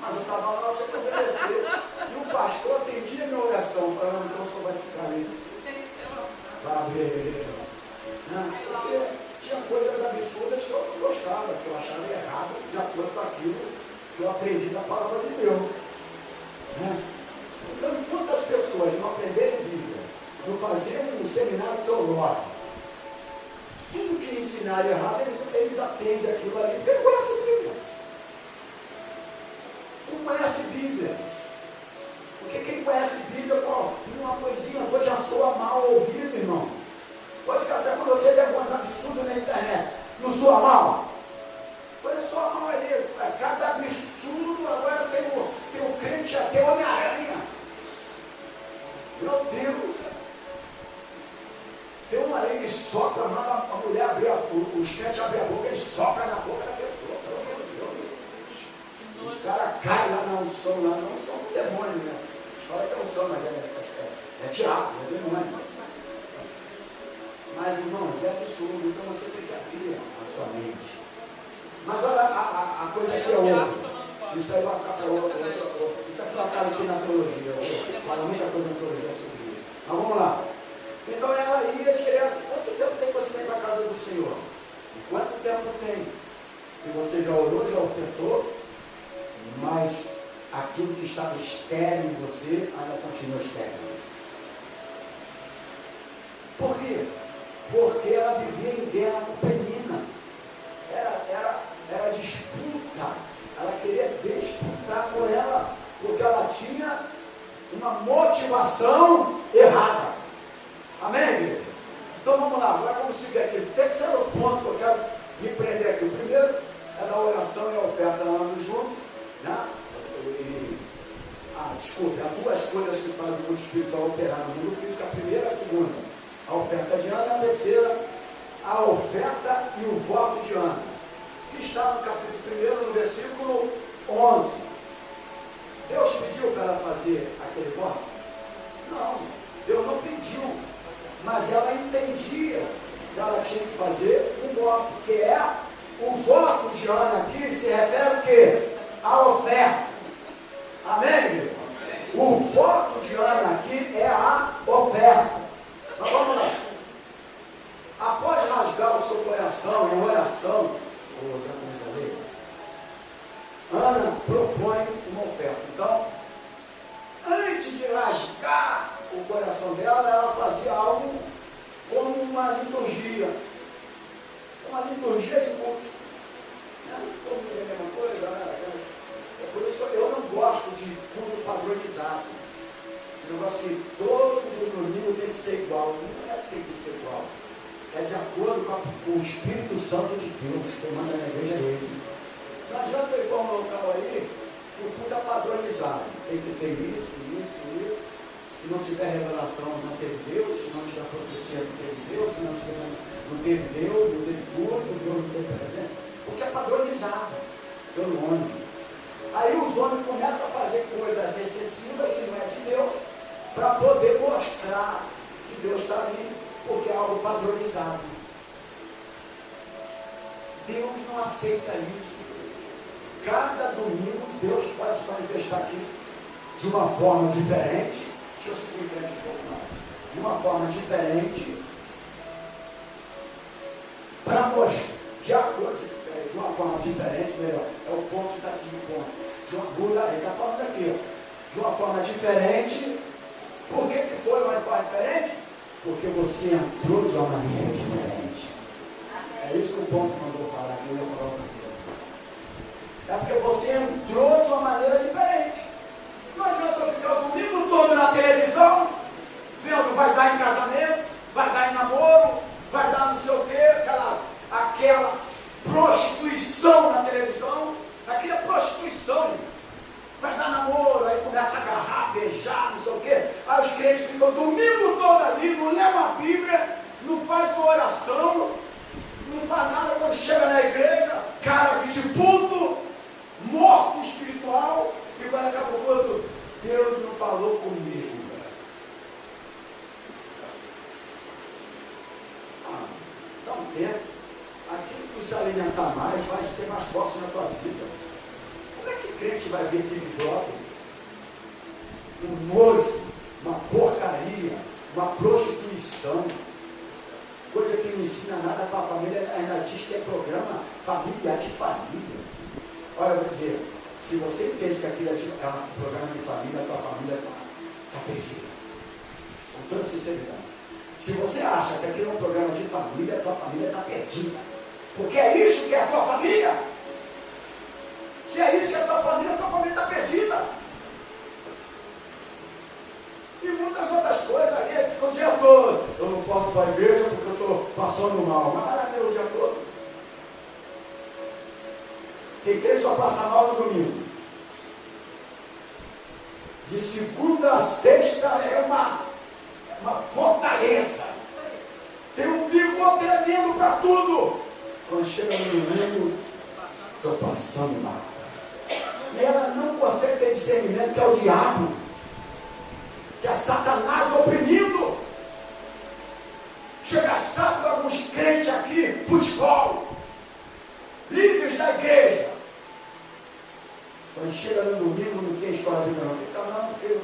Mas eu estava lá, eu tinha que obedecer. E o pastor atendia a minha oração, falando, então o senhor vai ficar ali. Vai abrir a igreja. Porque tinha coisas absurdas que eu não gostava, que eu achava errado, de acordo com aquilo que eu aprendi da palavra de Deus. Então, enquanto as pessoas não aprenderem Bíblia, não fazerem um seminário teológico, tudo que ensinarem errado, eles atendem aquilo ali, porque não conhece Bíblia. Não conhece Bíblia. Porque quem conhece Bíblia, uma coisinha, pode já soa mal ao ouvido, irmão. Pode ficar quando você vê alguns absurdos na internet, não soa mal? Pode soar mal aí. Cada absurdo, agora tem o crente até o Homem-Aranha. Meu Deus. Tem uma aí que sopra, manda a mulher abrir os crentes abrir a boca, ele sopra na boca da pessoa. Pelo amor de Deus. O cara cai lá na unção, não são demônio, né? A história que é unção, mas é diabo, é demônio. Mas, irmãos, é absurdo, então você tem que abrir a sua mente. Mas olha, a coisa aqui é outra. Isso aí vai ficar para outra. Isso aqui vai ficar aqui na teologia. Fala muita coisa na teologia sobre isso. Mas vamos lá. Então ela ia direto. Quanto tempo tem que você ir para a casa do Senhor? E quanto tempo tem que você já orou, já ofertou, mas aquilo que estava estéril em você ainda continua estéril? Por quê? Porque ela vivia em guerra com Penina. Era disputa. Ela queria disputar com ela, porque ela tinha uma motivação errada. Amém, igreja? Então vamos lá, agora vamos seguir aqui. O terceiro ponto que eu quero me prender aqui. O primeiro é da oração e a oferta andando juntos, né? Desculpe, há 2 coisas que fazem o mundo espiritual operar no mundo físico. A primeira e a segunda. A oferta de Ana, a terceira, a oferta e o voto de Ana, que está no capítulo 1, no versículo 11. Deus pediu para ela fazer aquele voto? Não, Deus não pediu, mas ela entendia que ela tinha que fazer um voto, que é O voto de Ana aqui se refere o quê? A oferta. Amém, meu? O voto de Ana aqui é a oferta. Mas vamos lá. Após rasgar o seu coração em oração, Ana propõe uma oferta. Então, antes de rasgar o coração dela, ela fazia algo como uma liturgia. Uma liturgia de culto. Todo mundo é a mesma coisa, É por isso que eu não gosto de culto padronizado. Esse negócio que todos os domingos tem que ser igual. Não é que tem que ser igual. É de acordo com o Espírito Santo de Deus, que manda na igreja dele. Não adianta eu ir para um local aí que o culto é padronizado. Tem que ter isso. Se não tiver revelação, não teve Deus. Se não tiver profecia, não teve Deus. Se não teve Deus, não teve culto, Deus não teve presente. Porque é padronizado pelo homem. Aí os homens começam a fazer coisas excessivas que não é de Deus, para poder mostrar que Deus está ali, porque é algo padronizado. Deus não aceita isso. Cada domingo Deus pode se manifestar aqui de uma forma diferente. Deixa eu seguir em frente um pouco mais. De uma forma diferente, para mostrar, de uma forma diferente, melhor, é o ponto que está aqui, o ponto. Ele está falando aqui, ó, de uma forma diferente. Por que foi uma forma diferente? Porque você entrou de uma maneira diferente. É isso que o ponto mandou falar aqui, eu vou falar outra coisa. É porque você entrou de uma maneira diferente. Não adianta eu ficar o domingo todo na televisão, vendo vai dar em casamento, vai dar em namoro, vai dar não sei o quê, aquela prostituição na televisão, aquilo é prostituição. Vai dar namoro, aí começa a agarrar, beijar, não sei o quê. Aí os crentes ficam o domingo todo ali, não levam a Bíblia, não faz uma oração, não faz nada. Quando chega na igreja, cara de defunto, morto espiritual, e vai daqui a pouco, Deus não falou comigo. Dá um tempo. Aquilo que se alimentar mais vai ser mais forte na tua vida. Como é que crente vai ver aquele próprio? Um nojo, uma porcaria, uma prostituição, coisa que não ensina nada para a família, ainda diz que é programa família de família. Olha, eu vou dizer, se você entende que aquilo é um programa de família, a tua família está perdida. Com toda sinceridade. Se você acha que aquilo é um programa de família, a tua família está perdida. Porque é isso que é a tua família. Se é isso que é a tua família está perdida. E muitas outras coisas ali, ele fica o dia todo. Eu não posso ir para a igreja porque eu estou passando mal. Mas maravilha o dia todo. Tem crente só passa mal no domingo. De segunda a sexta é uma fortaleza. Tem um vigor tremendo para tudo. Quando chega no domingo, estou passando mal. E ela não consegue ter discernimento que é o diabo, que é Satanás oprimindo. Chega sábado, alguns crentes aqui, futebol, líderes da igreja. Quando chega no domingo, não tem escola bíblica não. Então não, porque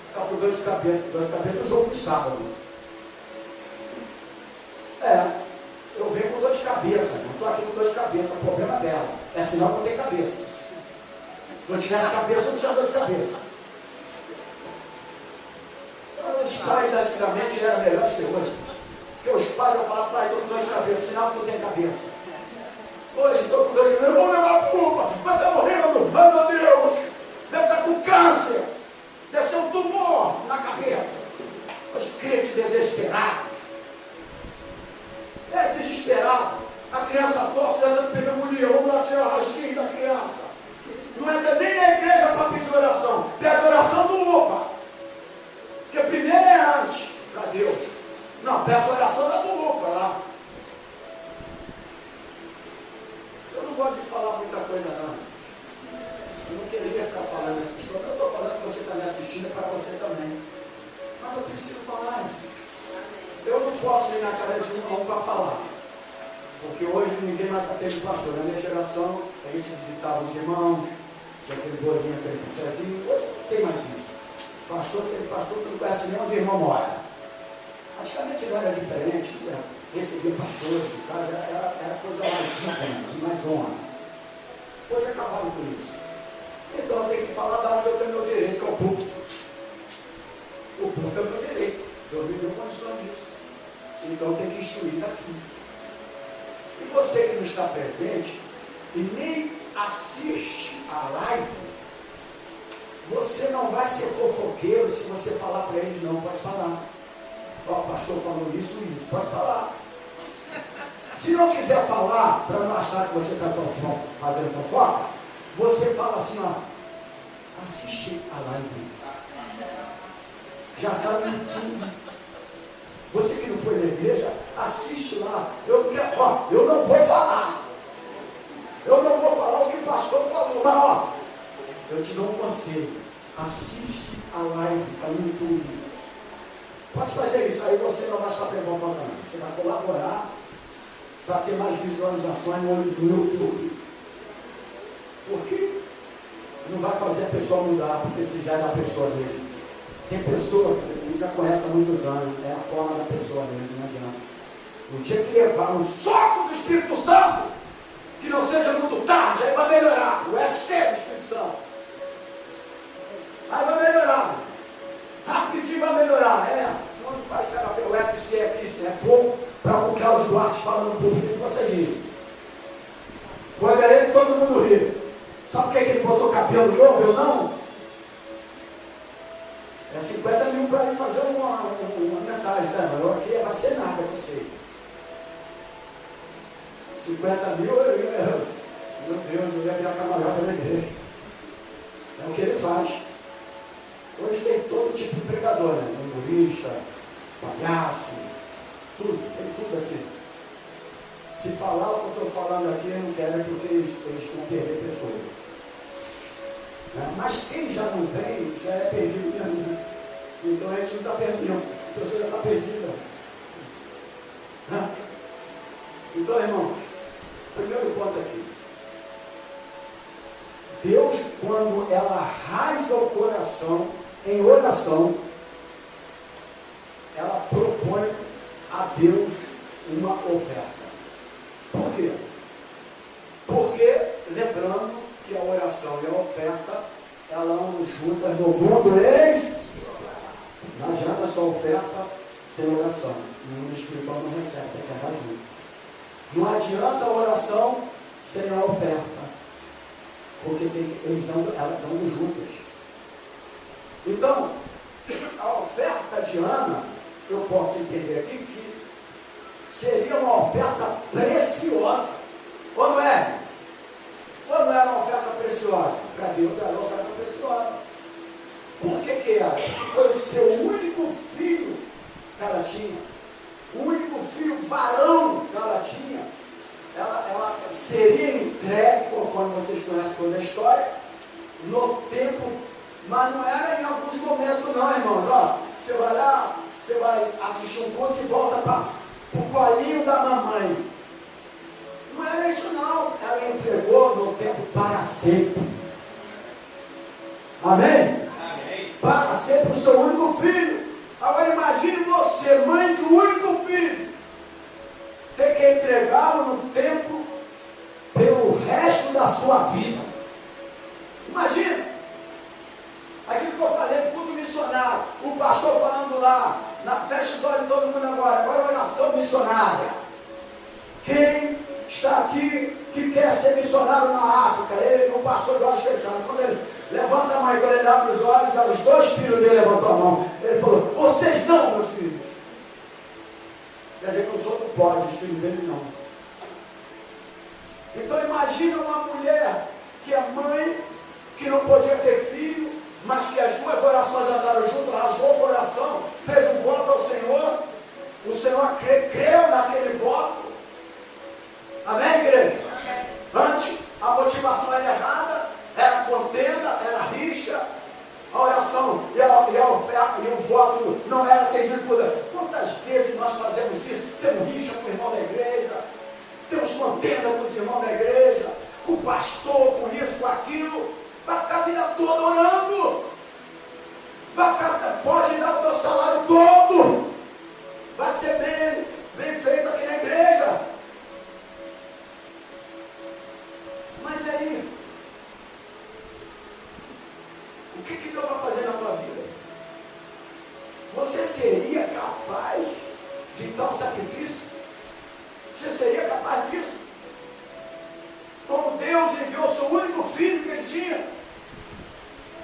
está por dor de cabeça. Dor de cabeça no jogo de sábado. Eu venho com dor de cabeça. Não estou aqui com dor de cabeça. O problema é dela. É sinal que eu tenho cabeça. Se eu tivesse cabeça, eu não tinha dor de cabeça. Os pais antigamente eram melhores que hoje. Porque os pais vão falar, pai, estou com dor de cabeça. Sinal que eu tenho cabeça. Hoje estou com dor de cabeça. Eu vou levar a culpa. Vai estar morrendo. Ai, meu Deus. Deve estar com câncer. Deve ser um tumor na cabeça. Os crentes desesperados. É desesperado. A criança torce, já dando pneumonia. Vamos lá tirar a rasquinha da criança. Não entra nem na igreja para pedir oração. Pede oração do UPA. Porque primeiro é antes para Deus. Não, peço oração da do UPA lá. Eu não gosto de falar muita coisa não. Eu não queria ficar falando essas coisas. Eu estou falando que você está me assistindo é para você também. Mas eu preciso falar. Eu não posso ir na cara de um para falar. Porque hoje ninguém mais atende pastor. Na minha geração, a gente visitava os irmãos, tinha aquele bolinho, aquele cafezinho. Hoje não tem mais isso. Pastor, aquele pastor que não conhece nem onde o irmão mora. Antigamente não era diferente, receber pastores e tal, era coisa mais digna, mais honra. Hoje acabaram com isso. Então eu tenho que falar de onde eu tenho meu direito, que é o púlpito. O púlpito é o meu direito. Eu não tenho condições disso. Então eu tenho que instruir daqui. E você que não está presente e nem assiste a live, você não vai ser fofoqueiro se você falar para eles, não, pode falar. Ó, o pastor falou isso e isso, pode falar. Se não quiser falar, para não achar que você está fazendo fofoca, você fala assim, ó, assiste a live. Já está no YouTube. Você que não foi na igreja, assiste lá. Eu não vou falar. Eu não vou falar o que o pastor falou, mas ó, eu te dou um conselho. Assiste a live, está no YouTube. Pode fazer isso, aí você não vai estar perdendo fofoca, não. Você vai colaborar para ter mais visualizações no YouTube. Por quê? Não vai fazer a pessoa mudar, porque você já é da pessoa mesmo. Tem pessoa que já conhece há muitos anos, é a forma da pessoa mesmo, não adianta. No dia que levar um soco do Espírito Santo, que não seja muito tarde, aí vai melhorar. O UFC do Espírito Santo. Aí vai melhorar. Rapidinho vai melhorar. Não faz cara ver o UFC aqui, isso é pouco para o Cláudio Duarte falando público que você ri. Foi ele todo mundo ri. Sabe por que ele botou cabelo novo? Eu não? É 50 mil para ele fazer uma mensagem, né? Mas eu aqui vai ser nada que eu sei. 50 mil, meu Deus, eu ia virar camarada da igreja. É o que ele faz. Hoje tem todo tipo de pregador, né? Humorista, palhaço, tudo, tem tudo aqui. Se falar o que eu estou falando aqui, eu não quero porque eles vão perder pessoas. Né? Mas quem já não vem, já é perdido mesmo. Né? Então a gente não está perdendo, a pessoa já está perdida. Né? Então, irmãos, primeiro ponto aqui. Deus, quando ela rasga o coração em oração, ela propõe a Deus uma oferta. Por quê? Porque, lembrando que a oração e a oferta, elas andam juntas no mundo, não adianta só oferta sem oração. No mundo espiritual não recebe, tem que andar junto. Não adianta a oração sem a oferta, porque elas andam juntas. Então, a oferta de Ana, eu posso entender aqui que seria uma oferta preciosa. Ou não é? Ou não era uma oferta preciosa? Para Deus era uma oferta preciosa. Por que era? Porque foi o seu único filho que ela tinha. O único filho varão que ela tinha. Ela seria entregue, conforme vocês conhecem toda a história, no tempo, mas não era em alguns momentos não, irmãos. Ó, você vai lá, você vai assistir um culto e volta para o colinho da mamãe. Não era isso não. Ela entregou no tempo para sempre. Amém? Amém. Para sempre o seu único filho. Agora imagine você, mãe de um único filho, ter que entregá-lo no tempo pelo resto da sua vida. Imagina. Aquilo que eu falei, culto missionário, o pastor falando lá, fecha os olhos de todo mundo agora oração missionária. Quem está aqui que quer ser missionário na África? Ele, o pastor Jorge Fechado, quando ele levanta a mão, quando ele abre os olhos, os dois filhos dele levantou a mão. Ele falou: vocês não, meus filhos. Quer dizer que os outros podem, os filhos dele não. Então imagina uma mulher que é mãe, que não podia ter filho, mas que as duas orações andaram juntas, rasgou o coração, fez um voto ao Senhor, o Senhor creu naquele voto. Amém, igreja? Amém. Antes, a motivação era errada, era contenda, era rixa, a oração e a oferta e o voto não era atendido por Deus. Quantas vezes nós fazemos isso? Temos rixa com o irmão da igreja, temos temos contenda com os irmãos da igreja, com o pastor, com isso, com aquilo, vai ficar a vida toda orando, pode dar o teu salário todo, vai ser bem feito aqui na igreja. Mas aí, o que Deus vai fazer na tua vida? Você seria capaz de tal sacrifício? Você seria capaz disso? Como Deus enviou o seu único filho que ele tinha,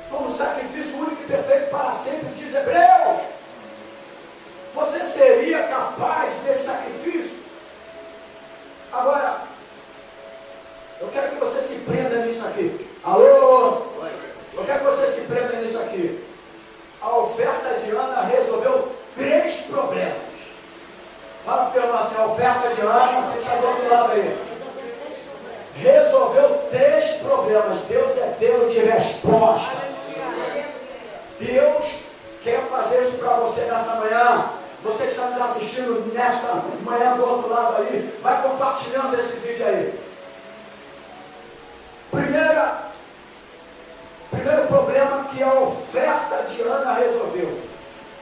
como sacrifício único e perfeito para sempre, diz Hebreus. Você seria capaz desse sacrifício? Agora, eu quero que você se prenda nisso aqui. Alô? Eu quero que você se prenda nisso aqui. A oferta de Ana resolveu 3 problemas. Fala para o teu irmão assim, a oferta de Ana, você está do outro lado aí. Resolveu 3 problemas. Deus é Deus de resposta. Deus quer fazer isso para você nessa manhã. Você que está nos assistindo nesta manhã do outro lado aí, vai compartilhando esse vídeo aí. Primeiro problema que a oferta de Ana resolveu: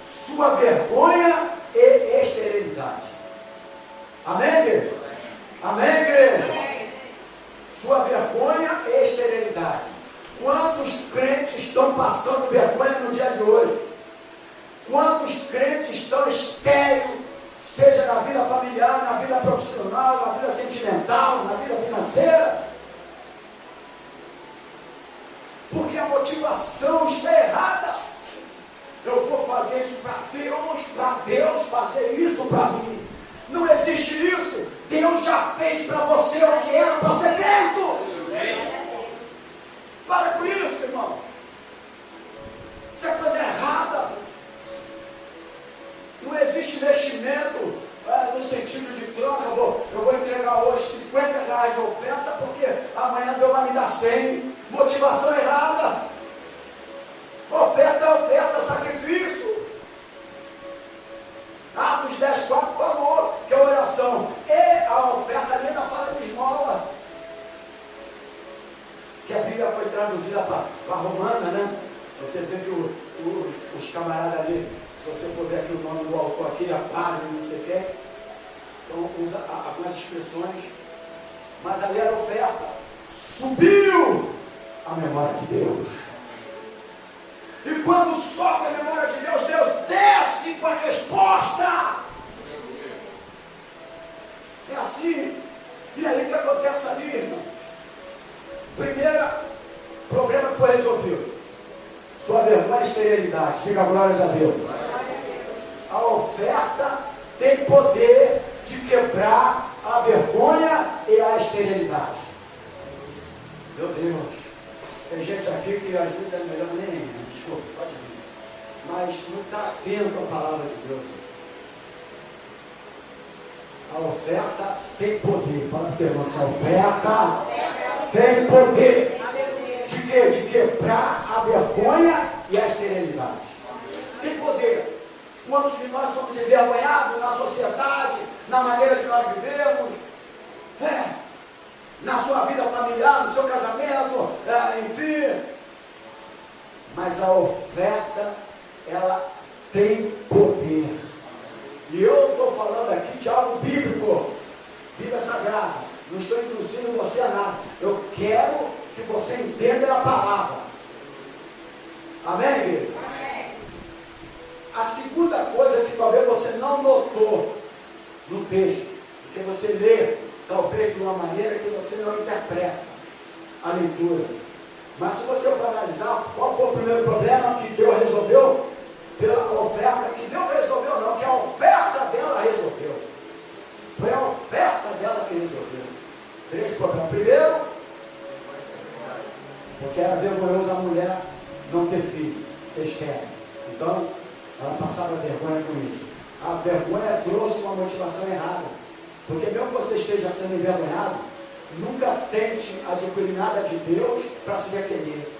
sua vergonha e esterilidade. Amém, igreja? Amém, igreja? Sua vergonha e esterilidade. Quantos crentes estão passando vergonha no dia de hoje? Quantos crentes estão estéreis, seja na vida familiar, na vida profissional, na vida sentimental, na vida financeira? Porque a motivação está errada. Eu vou fazer isso para Deus fazer isso para mim. Não existe isso. Deus já fez para você o que era para ser feito. Para com isso, irmão. Isso é coisa errada. Não existe investimento no sentido de troca. Eu vou entregar hoje R$50 de oferta porque amanhã Deus vai me dar 100. Motivação errada. Oferta é oferta, sacrifício. Atos 10:4 falou que é oração. E a oferta ali ainda fala de esmola. Que a Bíblia foi traduzida para a romana, né? Você vê que os camaradas ali, se você for ver aqui o nome do autor aqui, a página, não sei o quê, então usa algumas expressões, mas ali era oferta. Subiu a memória de Deus. E quando sobe a memória de Deus, Deus desce com a resposta. É assim. E aí o que acontece ali, irmão? Primeiro problema que foi resolvido: sua vergonha e esterilidade. Diga glórias a Deus. A oferta tem poder de quebrar a vergonha e a esterilidade. Meu Deus. Tem gente aqui que às vezes é melhor nem, desculpa, pode vir, mas não está atento à palavra de Deus. A oferta tem poder. Fala para o teu irmão, a oferta tem poder. De quê? De quebrar a vergonha e a esterilidade. Tem poder. Quantos de nós somos envergonhados na sociedade, na maneira de nós vivemos? Na sua vida familiar, no seu casamento, enfim. Mas a oferta, ela tem poder. E eu estou falando aqui de algo bíblico, Bíblia Sagrada. Não estou induzindo você a nada. Eu quero que você entenda a palavra. Amém, querido? Amém. A segunda coisa que talvez você não notou no texto, que você lê talvez de uma maneira que você não interpreta a leitura. Mas se você for analisar, qual foi o primeiro problema que Deus resolveu? Pela oferta, que Deus resolveu não, que a oferta dela resolveu. Foi a oferta dela que resolveu. 3 problemas. Primeiro, porque era vergonhoso a mulher não ter filho, ser estéril. Então, ela passava vergonha com isso. A vergonha trouxe uma motivação errada. Porque mesmo que você esteja sendo envergonhado, nunca tente adquirir nada de Deus para se defender.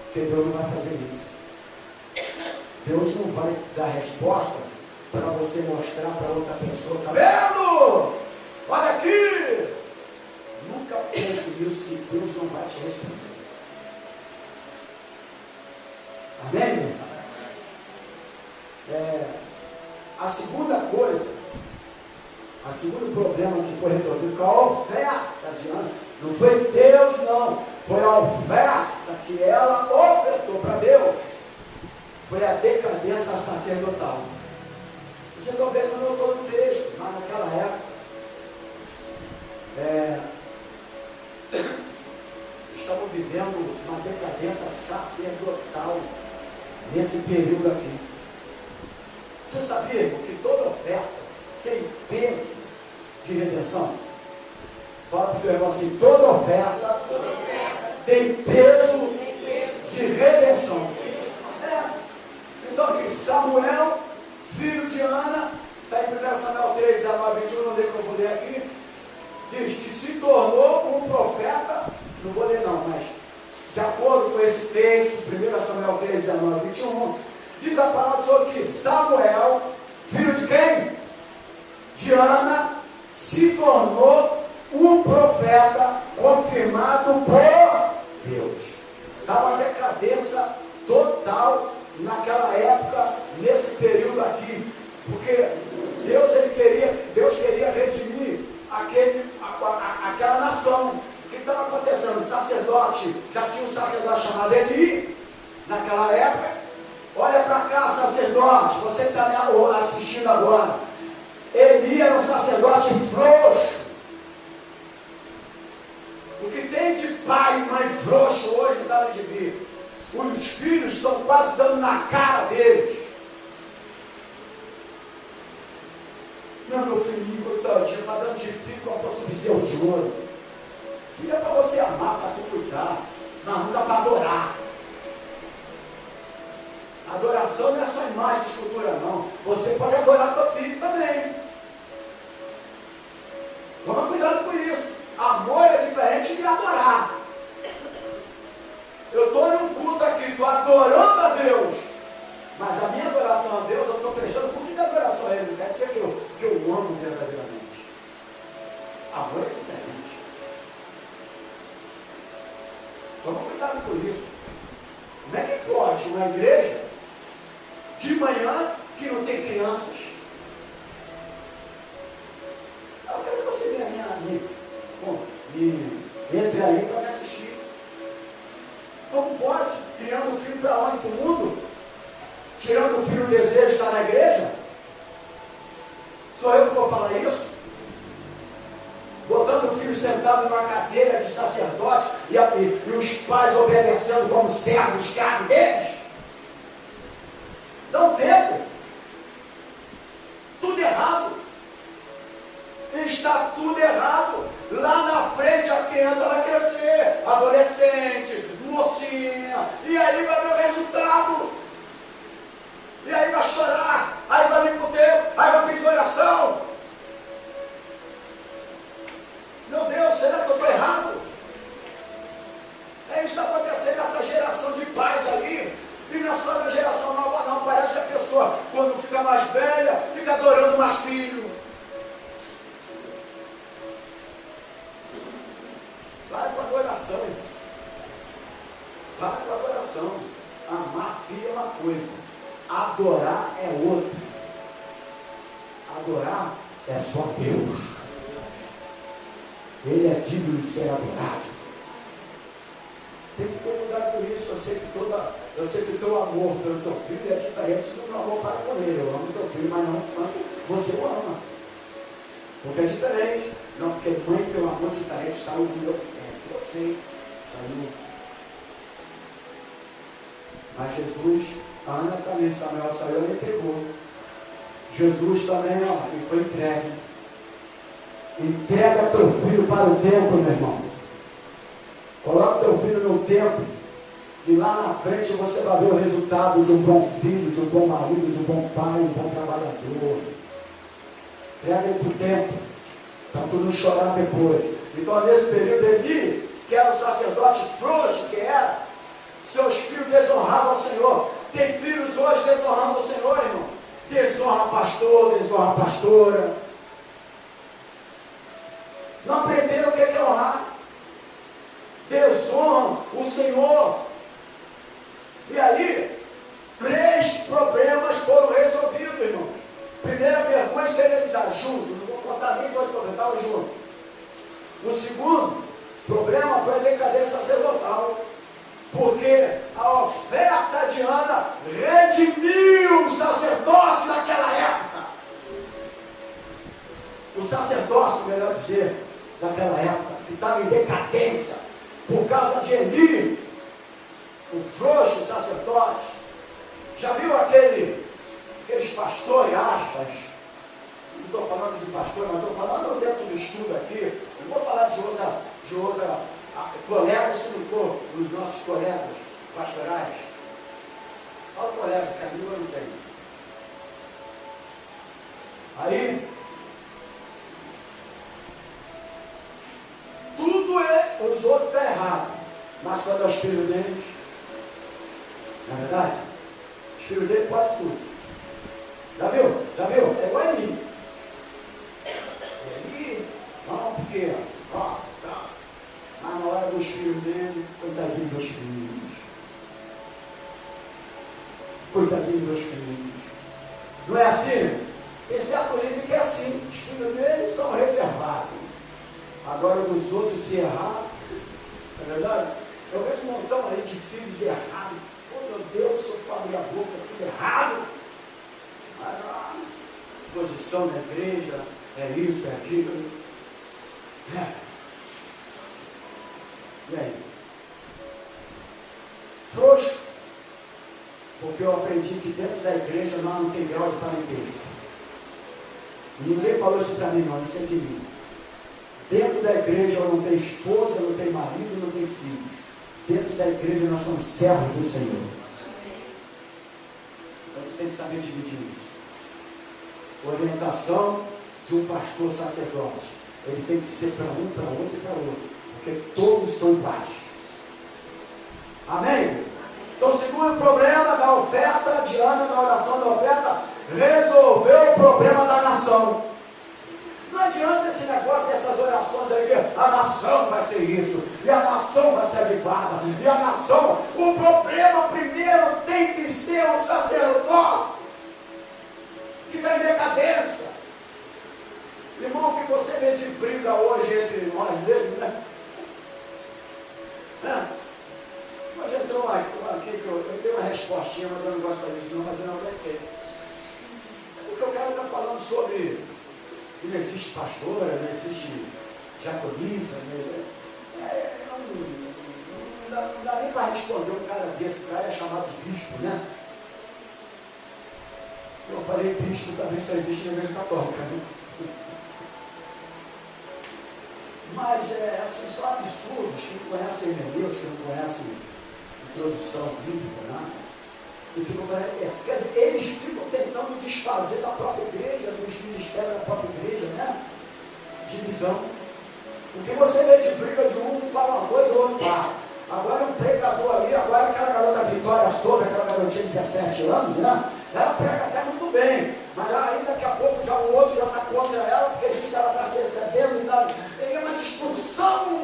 Porque Deus não vai fazer isso. Deus não vai dar resposta para você mostrar para outra pessoa, tá vendo? Olha aqui! Nunca pense nisso, que Deus não vai te responder. Amém? A segunda coisa, o segundo problema que foi resolvido com a oferta de Ana, não foi Deus não, foi a oferta que ela ofertou para Deus, foi a decadência sacerdotal. Você está vendo no todo o texto, mas naquela época, estavam vivendo uma decadência sacerdotal nesse período aqui. Você sabia que toda oferta tem peso de redenção? Fala para o teu irmão assim: toda oferta tem peso de redenção. Então aqui, Samuel, filho de Ana, está em 1 Samuel 3, 19, 21, não lê que eu vou ler aqui, diz que se tornou um profeta, não vou ler não, mas de acordo com esse texto, 1 Samuel 3, 19, 21, diz a palavra sobre que Samuel, filho de quem? De Ana, se tornou um profeta confirmado por Deus. Dá uma decadência total naquela época, nesse período aqui, porque Deus queria redimir aquela nação. O que estava acontecendo? O sacerdote, já tinha um sacerdote chamado Eli, naquela época. Olha para cá, sacerdote, você que está me assistindo agora. Eli era um sacerdote frouxo. O que tem de pai e mãe frouxo hoje está no gibi. Os filhos estão quase dando na cara deles. Não, meu filhinho, coitadinho, está dando de filho como se fosse um bezerro de ouro. Filho é para você amar, para tu cuidar, mas nunca para adorar. Adoração não é só imagem de escultura, não. Você pode adorar teu filho também. Toma cuidado com isso. Amor é diferente de adorar. Eu estou num culto aqui, estou adorando a Deus, mas a minha adoração a Deus, eu estou prestando culto de adoração a Ele. Não quer dizer que eu amo verdadeiramente. Amor é diferente. Toma cuidado com isso. Como é que pode uma igreja de manhã que não tem crianças? Eu quero que você venha entre aí para me assistir. Como pode? Criando o filho para onde? Para o mundo? Tirando o filho o desejo de estar na igreja? Sou eu que vou falar isso? Botando o filho sentado numa cadeira de sacerdote e os pais obedecendo como servos, escravos deles? Não teve. Tudo errado. Está tudo errado. Lá na frente a criança vai crescer, adolescente, mocinha, e aí vai ver o resultado. E aí vai chorar, aí vai vir para o tempo, aí vai pedir oração. Meu Deus, será que eu estou errado? É isso que está acontecendo nessa geração de pais ali. E não é só da geração nova não. Parece que a pessoa, quando fica mais velha, fica adorando mais filho. Vai para a adoração, irmão. Vai para a adoração. Amar filho é uma coisa, adorar é outra. Adorar é só Deus. Ele é digno de ser adorado. Tem que ter cuidado com isso. Eu sei que o teu amor pelo teu filho é diferente do meu amor para com ele. Eu amo teu filho, mas não quanto você o ama. Porque é diferente. Não, porque mãe tem um amor diferente, saiu do meu filho. Eu sei, saiu. Mas Jesus, Ana também, Samuel saiu e entregou. Jesus também, ele foi entregue. Entrega teu filho para o templo, meu irmão. Coloca teu filho no templo. E lá na frente você vai ver o resultado de um bom filho, de um bom marido, de um bom pai, um bom trabalhador. Entrega ele para o templo. Para tu não chorar depois. Então nesse período Eli, que era o sacerdote frouxo que era, seus filhos desonravam o Senhor. Tem filhos hoje desonrando o Senhor, irmão. Desonra pastor, desonra pastora. Não aprenderam o que é honrar. Desonram o Senhor. E aí, 3 problemas foram resolvidos, irmãos. Primeira vergonha, esterilidade, junto. Não vou contar nem 2 problemas, estavam juntos. O segundo problema foi a decadência sacerdotal. Porque a oferta de Ana redimiu os sacerdotes daquela época. O sacerdócio, melhor dizer, daquela época, que estava em decadência, por causa de Eli, o frouxo sacerdote. Já viu aqueles pastores, aspas? Não estou falando de pastor, mas estou falando dentro do estudo aqui. Não vou falar de outra colega, se não for os nossos colegas pastorais. Fala colega, que a língua não tem. Aí, tudo os outros está errado. Mas quando é os filhos deles, não é verdade? Os filhos deles podem tudo. Já viu? Já viu? É igual a mim. Ele, não, porque, ó, tá. Mas na hora dos filhos dele, coitadinho dos filhos. Coitadinho dos filhos. Não é assim? Tem certo livro que é assim. Os filhos dele são reservados. Agora dos outros se errar, não é verdade? Eu vejo um montão aí de filhos errados. Oh meu Deus, sou família boca, tudo errado. A posição da igreja é isso, é aquilo. E aí? Frouxo. Porque eu aprendi que dentro da igreja não tem grau de parentesco. Ninguém falou isso para mim, não, isso é de mim. Dentro da igreja eu não tenho esposa, eu não tenho marido, eu não tenho filhos. Dentro da igreja nós somos servos do Senhor. Então tu tem que saber dividir isso. Orientação de um pastor sacerdote. Ele tem que ser para um, para outro e para outro. Porque todos são iguais. Amém? Então o segundo problema da oferta de Ana, na oração da oferta, resolveu o problema da nação. Não adianta esse negócio dessas orações aí, a nação vai ser isso, e a nação vai ser avivada, e a nação, o problema primeiro tem que ser o sacerdócio, que está em decadência. Irmão, o que você vê de briga hoje entre nós mesmos, né? Mas entrou aqui que eu dei uma respostinha, mas eu não gosto disso não, mas eu não aguentei. Porque o cara está falando sobre que não existe pastora, não existe diaconisa, não dá nem para responder um cara desse. O cara é chamado de bispo, né? Eu falei bispo também só existe na igreja católica, né? Mas assim, são absurdos que não conhecem hermenêutica, que não conhecem introdução bíblica, né? E ficam falando, quer dizer, eles ficam tentando desfazer da própria igreja, dos ministérios da própria igreja, né? Divisão. O que você vê de briga de um fala uma coisa, o outro fala. Agora um pregador ali, agora aquela garota Vitória Souza, aquela garotinha de 17 anos, né? Ela prega até muito bem, mas aí daqui a pouco já o outro já está contra ela, porque diz que ela está se recebendo e tal. É uma discussão.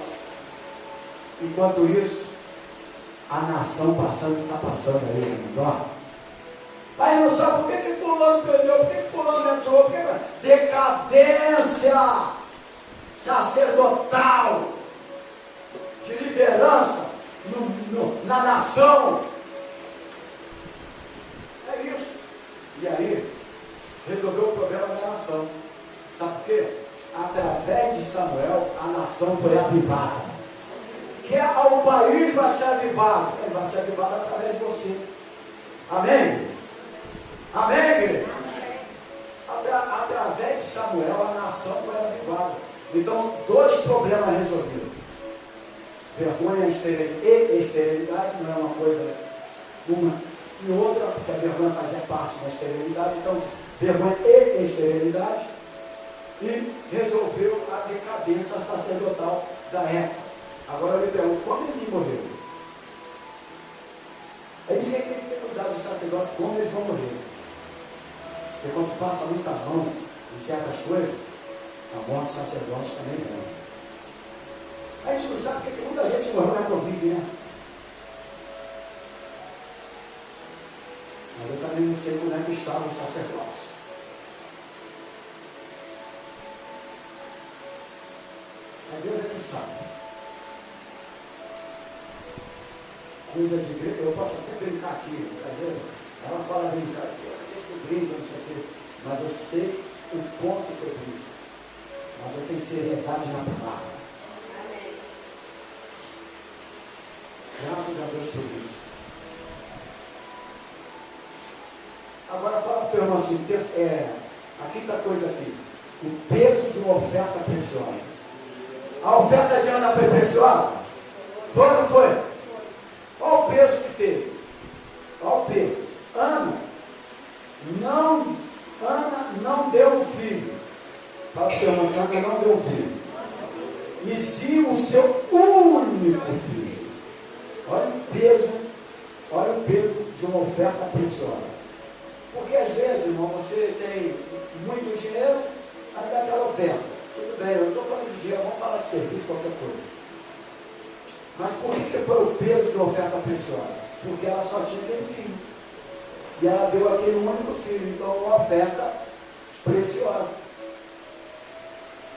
Enquanto isso, a nação passando, está passando aí, irmãos, ó. Aí não sabe por que fulano perdeu, por que fulano entrou, por que decadência sacerdotal, de liderança na nação. É isso. E aí, resolveu o problema da nação. Sabe por quê? Através de Samuel, a nação foi avivada. Que o país vai ser avivado. Ele vai ser avivado através de você. Amém? Amém, igreja? Através de Samuel, a nação foi avivada. Então, 2 problemas resolvidos. Vergonha e esterilidade não é uma coisa uma e outra, porque a vergonha fazia parte da esterilidade. Então, vergonha e esterilidade. E resolveu a decadência sacerdotal da época. Agora eu lhe pergunto, como ele morreu? É isso que a gente tem que cuidar dos sacerdotes, como eles vão morrer. Porque quando passa muita mão em certas coisas, a morte do sacerdote também vem. A gente não sabe porque muita gente morreu na Covid, né? Mas eu também não sei como é que estava o sacerdócio. Mas Deus é que sabe. Coisa de igreja, eu posso até brincar aqui, tá vendo? Ela fala brincar aqui, deixa eu brinco, não sei o quê. Mas eu sei o ponto que eu brinco. Mas eu tenho seriedade na palavra. Amém. Graças a Deus por isso. Agora fala para o teu irmão assim, aqui está a coisa aqui. O peso de uma oferta preciosa. A oferta de Ana foi preciosa? Foi ou não foi? Olha o peso que teve. Olha o peso. Ana não deu um filho. Fala para o teu irmão assim, Ana não deu um filho. E sim o seu único filho. Olha o peso de uma oferta preciosa. Porque às vezes, irmão, você tem muito dinheiro, aí dá aquela oferta. Tudo bem, eu não estou falando de dinheiro, vamos falar de serviço, qualquer coisa. Mas por que foi o peso de uma oferta preciosa? Porque ela só tinha aquele filho. E ela deu aquele único filho, então uma oferta preciosa.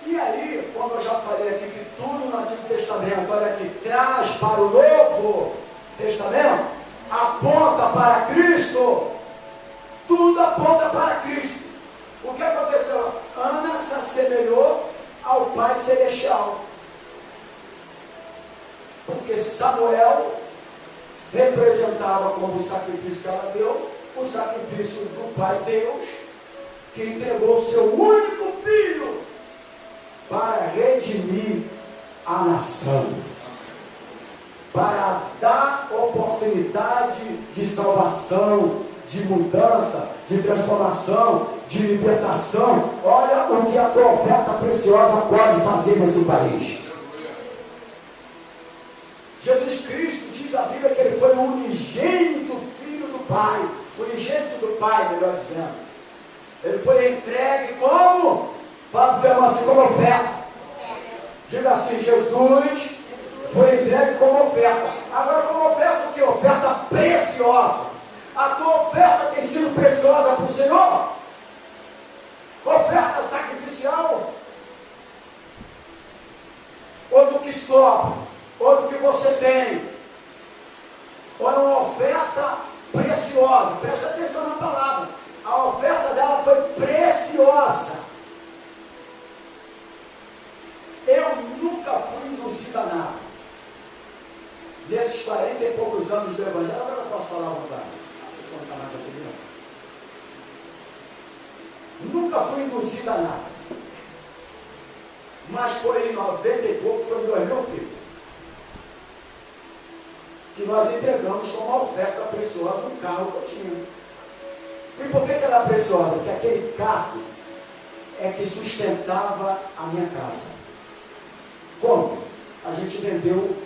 E aí, como eu já falei aqui, que tudo no Antigo Testamento, olha aqui, traz para o Novo Testamento, aponta para Cristo. Tudo aponta para Cristo. O que aconteceu? Ana se assemelhou ao Pai Celestial. Porque Samuel representava como o sacrifício que ela deu, o sacrifício do Pai Deus, que entregou o seu único filho para redimir a nação, para dar oportunidade de salvação, de mudança, de transformação, de libertação. Olha o que a tua oferta preciosa pode fazer nesse país. Jesus Cristo, diz a Bíblia, que ele foi o unigênito filho do Pai, unigênito do Pai, melhor dizendo. Ele foi entregue como? Fala para o irmão assim, como oferta. Diga assim, Jesus foi entregue como oferta. Agora, como oferta o que? Oferta preciosa. A tua oferta tem sido preciosa para o Senhor? Oferta sacrificial? Ou do que sobra? Ou do que você tem? Ou é uma oferta preciosa? Presta atenção na palavra. A oferta dela foi preciosa. Eu nunca fui induzido a nada. Nesses 40 e poucos anos do Evangelho, agora eu posso falar à vontade. Não está mais aqui, não. Nunca fui induzido a nada. Mas foi em 90 e pouco, foi em 2000, filho, que nós entregamos como oferta preciosa um carro que eu tinha. E por que ela é preciosa? Porque aquele carro é que sustentava a minha casa. Como? A gente vendeu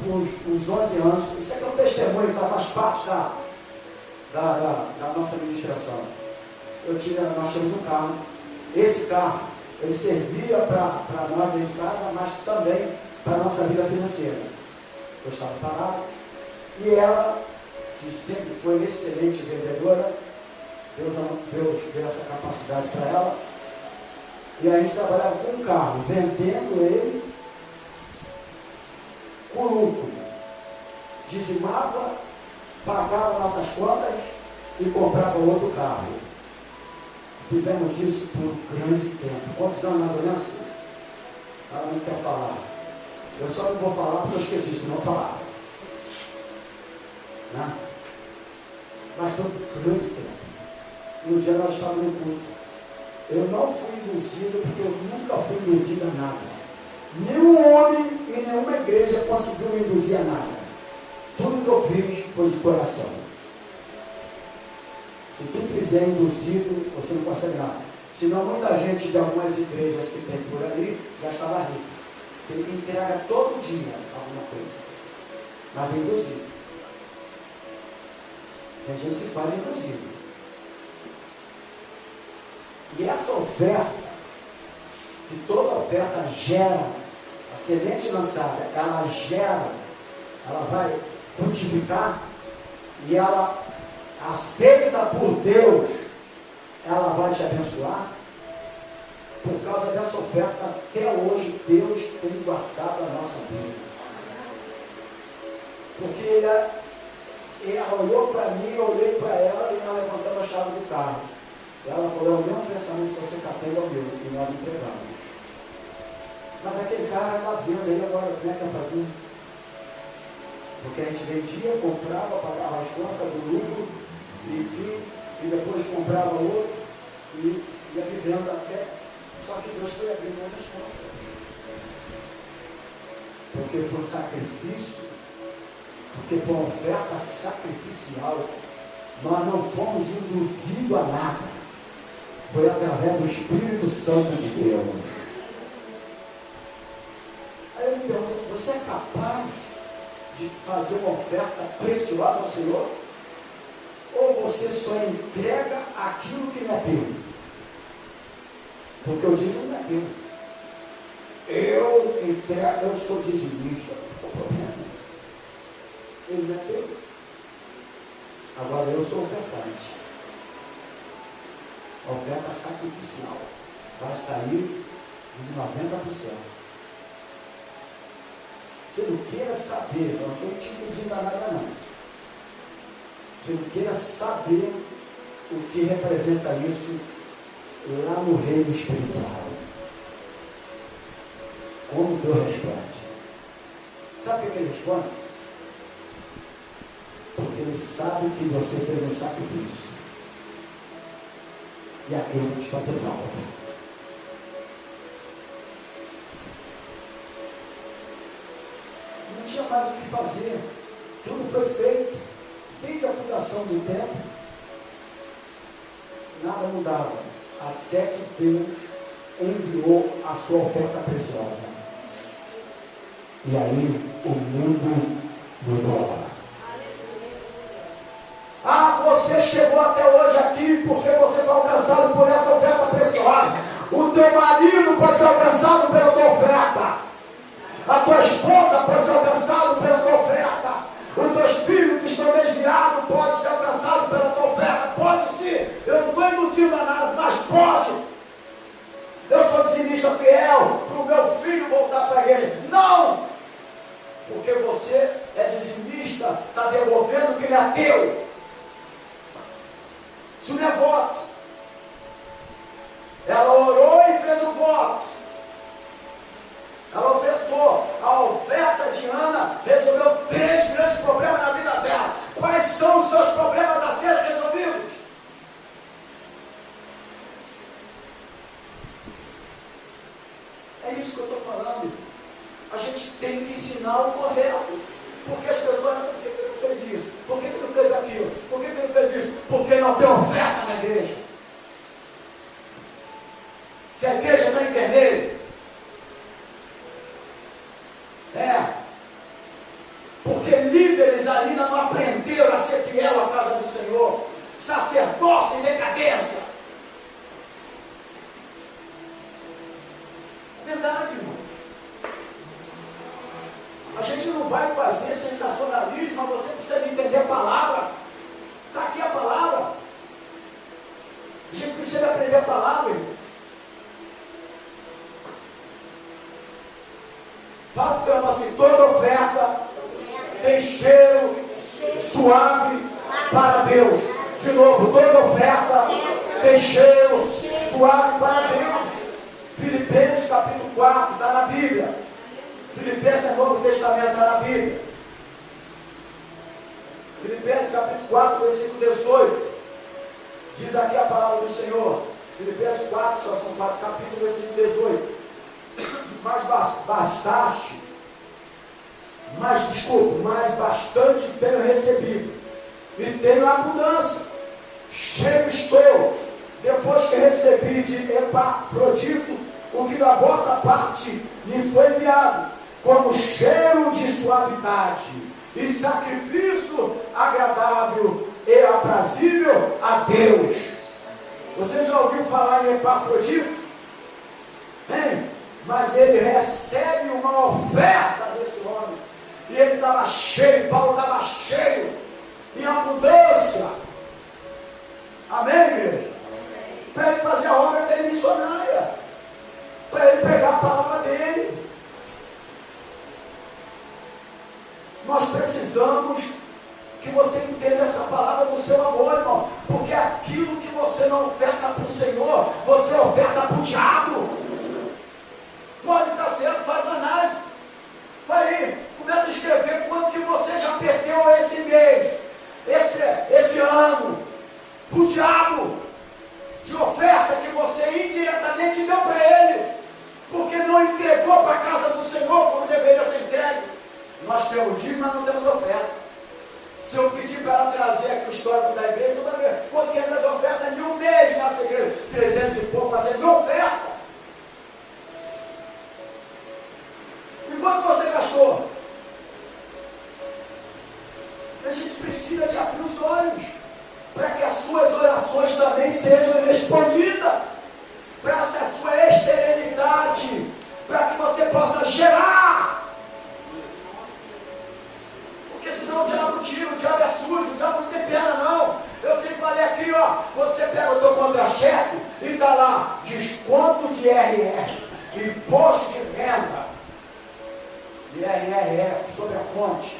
por uns 11 anos. Isso aqui é um testemunho, tá? Faz parte da nossa administração. Nós tínhamos um carro. Esse carro, ele servia para nós dentro de casa, mas também para a nossa vida financeira. Eu estava parado. E ela, que sempre foi excelente vendedora, Deus deu essa capacidade para ela. E a gente trabalhava com um carro, vendendo ele com lucro. Dizimava, pagava nossas contas e comprava outro carro. Fizemos isso por um grande tempo. Quantos anos mais ou menos? Ela não quer falar. Eu só não vou falar porque eu esqueci, se não falar. Né? Mas foi um grande tempo. E um dia nós estávamos no culto. Eu não fui induzido porque eu nunca fui induzido a nada. Nenhum homem e nenhuma igreja conseguiu me induzir a nada. Tudo que eu fiz foi de coração. Se tu fizer induzido, você não consegue nada. Senão muita gente de algumas igrejas que tem por ali já estava rica. Ele entrega todo dia alguma coisa. Mas é induzido. Tem gente que faz induzido. E essa oferta, que toda oferta gera A semente lançada, ela gera, ela vai frutificar e ela aceita por Deus, ela vai te abençoar. Por causa dessa oferta, até hoje, Deus tem guardado a nossa vida. Porque ela olhou para mim, eu olhei para ela e ela levantou a chave do carro. Ela falou, o mesmo pensamento que você está tendo é o meu, e nós entregamos. Mas aquele cara está vendo aí agora, como é que eu fazia? Porque a gente vendia, comprava, pagava as contas do lucro, enfim, e depois comprava outro, e ia vivendo até. Só que Deus foi abrindo outras portas. Porque foi um sacrifício, porque foi uma oferta sacrificial. Nós não fomos induzidos a nada. Foi através do Espírito Santo de Deus. Aí eu me pergunto, você é capaz de fazer uma oferta preciosa ao Senhor? Ou você só entrega aquilo que não é teu? Porque o dízimo não é teu. Eu entrego, eu sou dizimista. Qual o problema? Ele não é teu. Agora eu sou ofertante. A oferta sacrificial vai sair de 90%. Você não queira saber, eu não estou te induzindo a nada não. Você não queira saber o que representa isso lá no reino espiritual. Como Deus responde? Sabe o que ele responde? Porque ele sabe que você fez um sacrifício. E aquilo vai te fazer falta. Não tinha mais o que fazer. Tudo foi feito. Desde a fundação do templo, nada mudava. Até que Deus enviou a sua oferta preciosa. E aí o mundo mudou. Ah, você chegou até hoje aqui porque você foi alcançado por essa oferta preciosa. O teu marido pode ser alcançado pela tua oferta. A tua esposa pode ser alcançada pela tua oferta. Os teus filhos que estão desviados podem ser alcançados pela tua oferta. Pode sim. Eu não estou induzindo a nada, mas pode. Eu sou dizimista fiel para o meu filho voltar para a igreja. Não! Porque você é dizimista, está devolvendo o que ele é teu. Isso não é voto. Ela orou e fez um voto. Ela ofertou. A oferta de Ana resolveu 3 grandes problemas na vida dela. Quais são os seus problemas a serem resolvidos? É isso que eu estou falando. A gente tem que ensinar o correto. Porque as pessoas, por que ele não fez isso? Por que ele não fez aquilo? Por que ele não fez isso? Porque não tem oferta na igreja. Que a igreja está em vermelho. Porque líderes ainda não aprenderam a ser fiel à casa do Senhor. Sacerdócio em decadência. Verdade, irmão. A gente não vai fazer sensacionalismo, mas você precisa de entender a palavra. Está aqui a palavra. A gente precisa aprender a palavra, irmão. Fala porque eu assim, toda oferta tem cheiro suave para Deus. De novo, toda oferta tem cheiro suave para Deus. Filipenses capítulo 4, está na Bíblia. Filipenses é Novo Testamento, está na Bíblia. Filipenses capítulo 4, versículo 18. Diz aqui a palavra do Senhor. Filipenses 4, só são 4 capítulos, versículo 18. Mas bastante tenho recebido, e tenho abundância, cheio estou, depois que recebi de Epafrodito o que da vossa parte me foi enviado, como cheiro de suavidade e sacrifício agradável e aprazível a Deus. Você já ouviu falar em Epafrodito? Hein? Mas ele recebe o uma oferta desse homem. E ele estava cheio, Paulo estava cheio, em abundância. Amém, igreja? Para ele fazer a obra dele missionária, para ele pregar a palavra dele. Nós precisamos que você entenda essa palavra do seu amor, irmão, porque aquilo que você não oferta para o Senhor, você oferta para o diabo. Pode estar certo, faz uma análise, vai aí, começa a escrever quanto que você já perdeu esse mês, esse ano, para o diabo, de oferta que você indiretamente deu para ele, porque não entregou para a casa do Senhor como deveria ser entregue. Nós temos dízimo, mas não temos oferta. Se eu pedir para ela trazer aqui o histórico da igreja, tu vai ver quanto que ainda de oferta em um mês nessa igreja, 300 e pouco, mas é de oferta. E quanto você gastou? A gente precisa de abrir os olhos, para que as suas orações também sejam respondidas, para essa sua esterilidade, para que você possa gerar. Porque senão o diabo tira, o diabo é sujo, o diabo não tem pena não. Eu sempre falei aqui, ó, você pega o teu contra-cheque e está lá, desconto de IRR, imposto de renda, IRR sobre a fonte.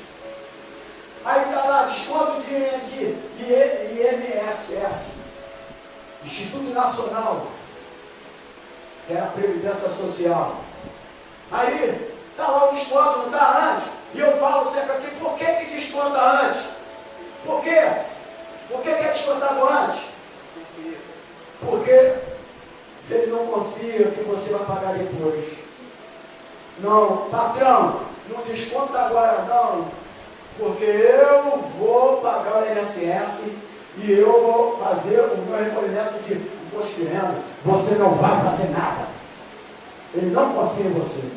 Aí está lá, desconto de INSS, Instituto Nacional, que é a Previdência Social. Aí está lá o desconto, não está antes? E eu falo sempre aqui, por que desconta antes? Por quê? Por que é descontado antes? Porque ele não confia que você vai pagar depois. Não, patrão, não desconta agora não, porque eu vou pagar o INSS e eu vou fazer o meu recolhimento de imposto de renda. Você não vai fazer nada. Ele não confia em você,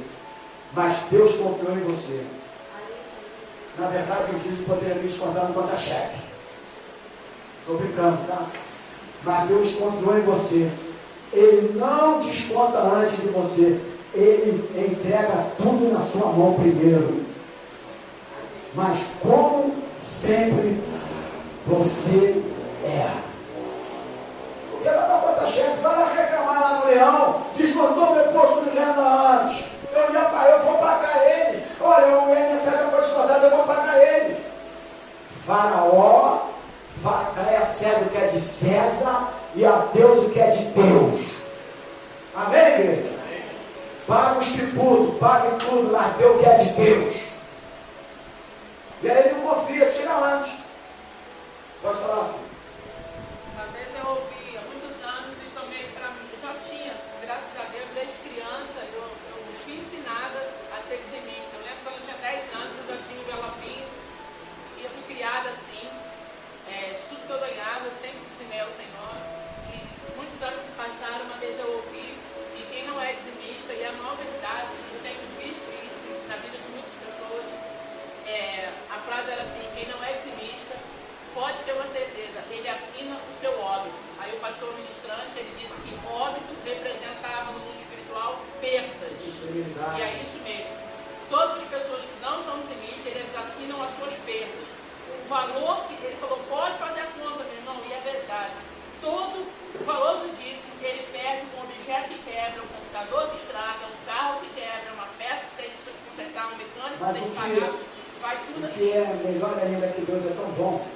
mas Deus confiou em você. Na verdade, eu disse que poderia me descontar no contra-cheque. Estou brincando, tá? Mas Deus confiou em você. Ele não desconta antes de você. Ele entrega tudo na sua mão primeiro. Mas como sempre você erra. Porque lá da contra-cheque, vai lá reclamar lá no Leão, descontou meu imposto de renda antes. Eu vou pagar eles. Olha, o INSS não foi descontado, eu vou pagar eles. Faraó, dai a César o que é de César e a Deus o que é de Deus. Amém, igreja? Paga os tributos, pague tudo, mas dê o que é de Deus. E aí ele não confia, tira antes. Pode falar, filho. Uma vez eu ouvi há muitos anos e também para mim, eu já tinha, graças a Deus, desde criança, eu fui ensinada a ser dizimista. Eu lembro quando eu tinha 10 anos, eu já tinha o envelopinho e eu fui criada assim, de tudo que eu ganhava, eu sempre dizimei ao Senhor. E muitos anos se passaram, uma vez eu ouvi, e quem não é dizimista, e é a maior verdade, eu tenho visto isso na vida de muitas pessoas, a frase era assim, quem não é dizimista, pode ter uma certeza, ele assina o seu óbito. Aí o pastor ministrante, ele disse que óbito representava no mundo espiritual perdas. E é isso mesmo. Todas as pessoas que não são dizimistas, eles assinam as suas perdas. O valor que ele falou, pode fazer a conta, meu irmão, e é verdade. Todo o valor do dízimo, ele perde um objeto que quebra, um computador que estraga, um carro que quebra, uma peça que tem que consertar, um mecânico que tem que pagar, vai tudo assim. O que é melhor ainda que Deus é tão bom.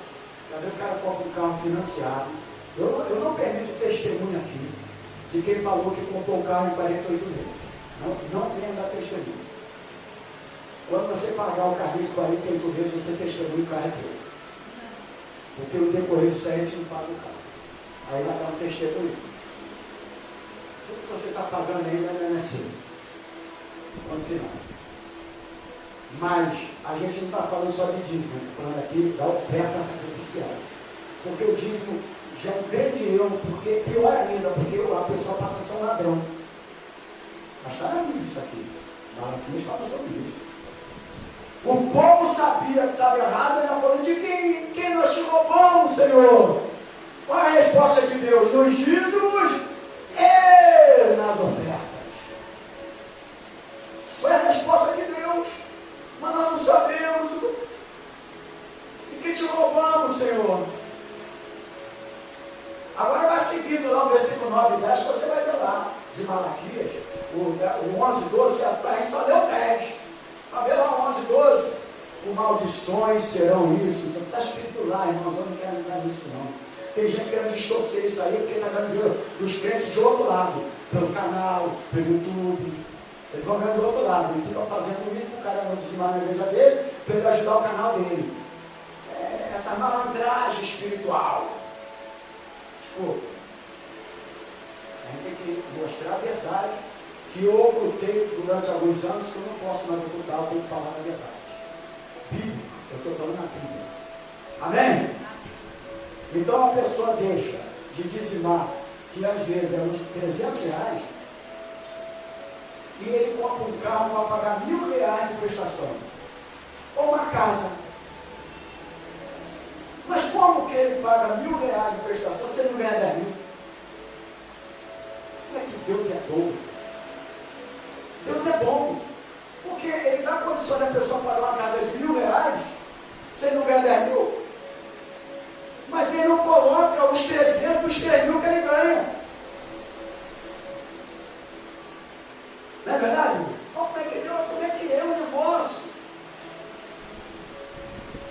Já viu o cara compra um carro financiado. Eu não permito testemunho aqui de quem falou que comprou o carro em 48 meses. Não venha dar testemunho. Quando você pagar o carrinho de 48 vezes, você testemunha o carro é dele. Porque no decorrer disso aí a gente não paga o carro. Aí vai dar um testemunho. Tudo que você está pagando ainda não é seu. Ponto final. Mas a gente não está falando só de dízimo, está falando aqui da oferta sacrificial. Porque o dízimo já é um grande erro, porque pior ainda, porque a pessoa passa a ser um ladrão. Mas está na Bíblia isso aqui. Malaquias fala sobre isso. O povo sabia que estava errado, ele estava falando de quem nós te roubamos, Senhor? Qual a resposta de Deus? Nos dízimos e nas ofertas. Foi a resposta o 11, 12, a gente só deu 10. Mas vê lá o 11, 12. Por maldições serão isso. Isso está escrito lá, irmãos. Eu não quero entrar nisso, não. Tem gente querendo distorcer isso aí, porque está vendo dos crentes de outro lado. Pelo canal, pelo YouTube. Eles vão vendo de outro lado. Eles ficam fazendo isso para o cara não dizimar na igreja dele, para ele ajudar o canal dele. Essa malandragem espiritual. Desculpa. A gente tem que mostrar a verdade, que eu ocultei durante alguns anos, que eu não posso mais ocultar, eu tenho que falar a verdade. Bíblico, eu estou falando na Bíblia. Amém? Então a pessoa deixa de dizimar, que às vezes é uns R$300, e ele compra um carro para pagar R$1.000 de prestação. Ou uma casa. Mas como que ele paga R$1.000 de prestação se ele não ganha 10 mil? Como é que Deus é bom? Deus é bom. Porque ele dá condição da pessoa pagar uma casa de R$1.000 se ele não ganha 10 mil. Mas ele não coloca os 300, os 3 mil que ele ganha. Não é verdade? Como é que é o negócio?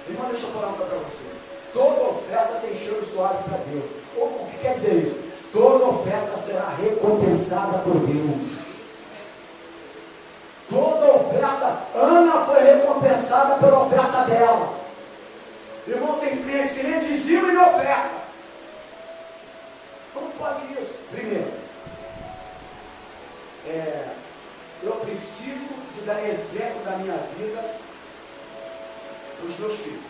Irmão, deixa eu falar uma coisa para você. Toda oferta tem cheiro suave para Deus. O que quer dizer isso? Toda oferta será recompensada por Deus. Toda oferta, Ana foi recompensada pela oferta dela. Irmão, tem clientes que nem dizimam e nem oferta. Como pode isso? Primeiro, eu preciso de dar exemplo da minha vida para os meus filhos.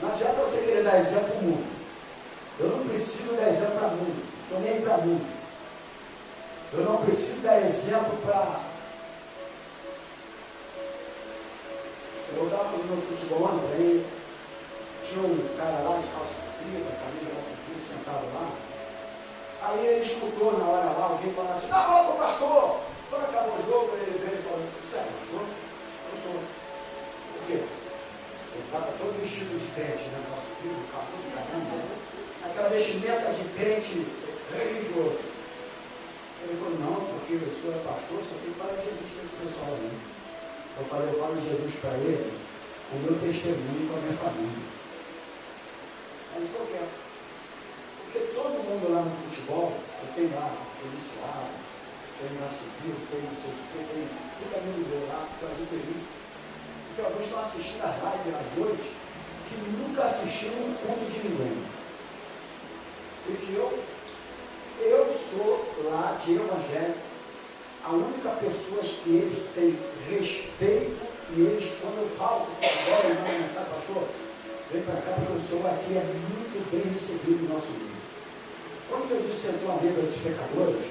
Não adianta você querer dar exemplo para o mundo. Eu não preciso dar exemplo para o mundo. Estou nem para o mundo. Eu não preciso dar exemplo para... Eu estava no meu futebol, André, tinha um cara lá de calça comprida, camisa lá comprida, sentado lá. Aí ele escutou na hora lá, alguém falando assim, dá bola pro pastor! Quando acabou o jogo, ele veio e falou, você é pastor? Eu sou. Por quê? Ele estava todo vestido de crente, né? Nosso filho, capuz de caramba, né? Aquela vestimenta de crente religioso. Ele falou, não, porque o senhor é pastor, só tem que falar de Jesus para esse pessoal ali. Eu falo de Jesus para ele, o meu testemunho com a minha família. Aí ele falou, quero. Porque todo mundo lá no futebol, eu tenho lá policial, tem lá civil, tem não sei o que, tem tudo amigo meu lá, que eu adquiri. Porque alguns estão assistindo a live à noite, que nunca assistiram um culto de ninguém. Porque eu sou lá de evangélico, a única pessoa que eles têm respeito, e eles, quando eu falo com o futebol, eu mando mensagem, pastor, vem para cá, porque o senhor aqui é muito bem recebido no nosso meio. Quando Jesus sentou à mesa dos pecadores,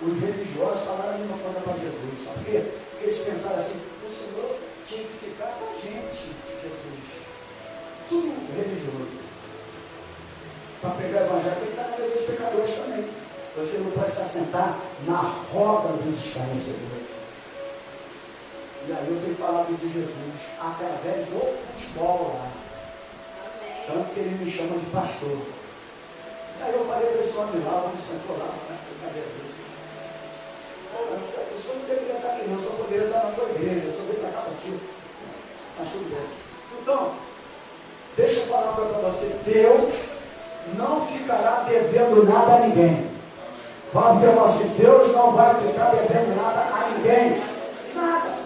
os religiosos falaram a mesma coisa para Jesus. Sabe por quê? Porque eles pensaram assim, o Senhor tinha que ficar com a gente, Jesus. Tudo religioso. Para pregar o evangelho tem que estar na mesa dos pecadores também. Você não pode se assentar na roda dos escarnecedores. E aí eu tenho falado de Jesus através do futebol lá. Amém. Tanto que ele me chama de pastor. Aí eu falei para esse homem lá, ele sentou lá, né? Brincadeira disso. O senhor não deveria estar aqui, não, o senhor poderia estar na tua igreja, o senhor veio para cá para aqui. Mas tudo bem. Então, deixa eu falar uma coisa para você. Deus não ficará devendo nada a ninguém. Fala para você, Deus não vai ficar devendo nada a ninguém. Nada.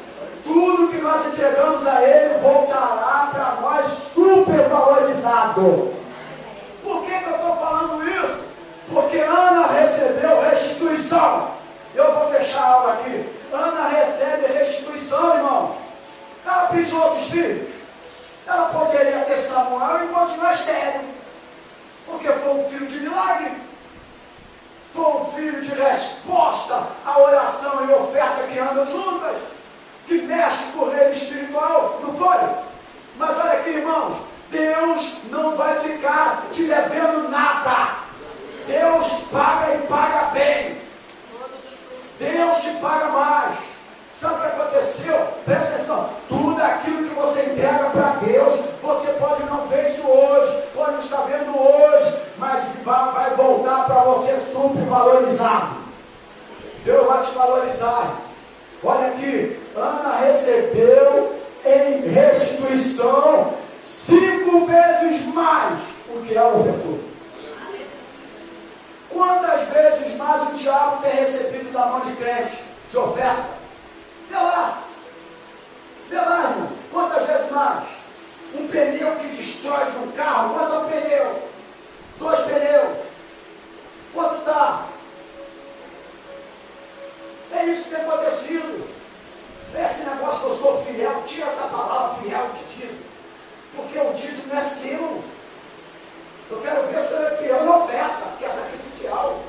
Tudo que nós entregamos a Ele voltará para nós supervalorizado. Por que eu estou falando isso? Porque Ana recebeu restituição. Eu vou fechar a aula aqui. Ana recebe restituição, irmãos. Ela pediu outros filhos. Ela poderia ter Samuel e continuar estéril. Porque foi um filho de milagre. Foi um filho de resposta à oração e oferta que andam juntas. Que mexe com o reino espiritual. Não foi? Mas olha aqui, irmãos. Deus não vai ficar te devendo nada. Deus paga e paga bem. Deus te paga mais. Sabe o que aconteceu? Presta atenção. Tudo aquilo que você entrega para Deus, você pode não ver isso hoje, pode não estar vendo hoje, mas vai voltar para você supervalorizado. Deus vai te valorizar. Olha aqui, Ana recebeu em restituição 5 vezes mais o que ela ofertou. Quantas vezes mais o diabo tem recebido da mão de crente, de oferta? Vê lá, irmão, quantas vezes mais? Um pneu que destrói de um carro, quanto é um pneu? 2 pneus, quanto está? É isso que tem acontecido. Esse negócio que eu sou fiel, tira essa palavra fiel de dízimo, porque o dízimo não é seu. Eu quero ver se é fiel na oferta, que é sacrificial.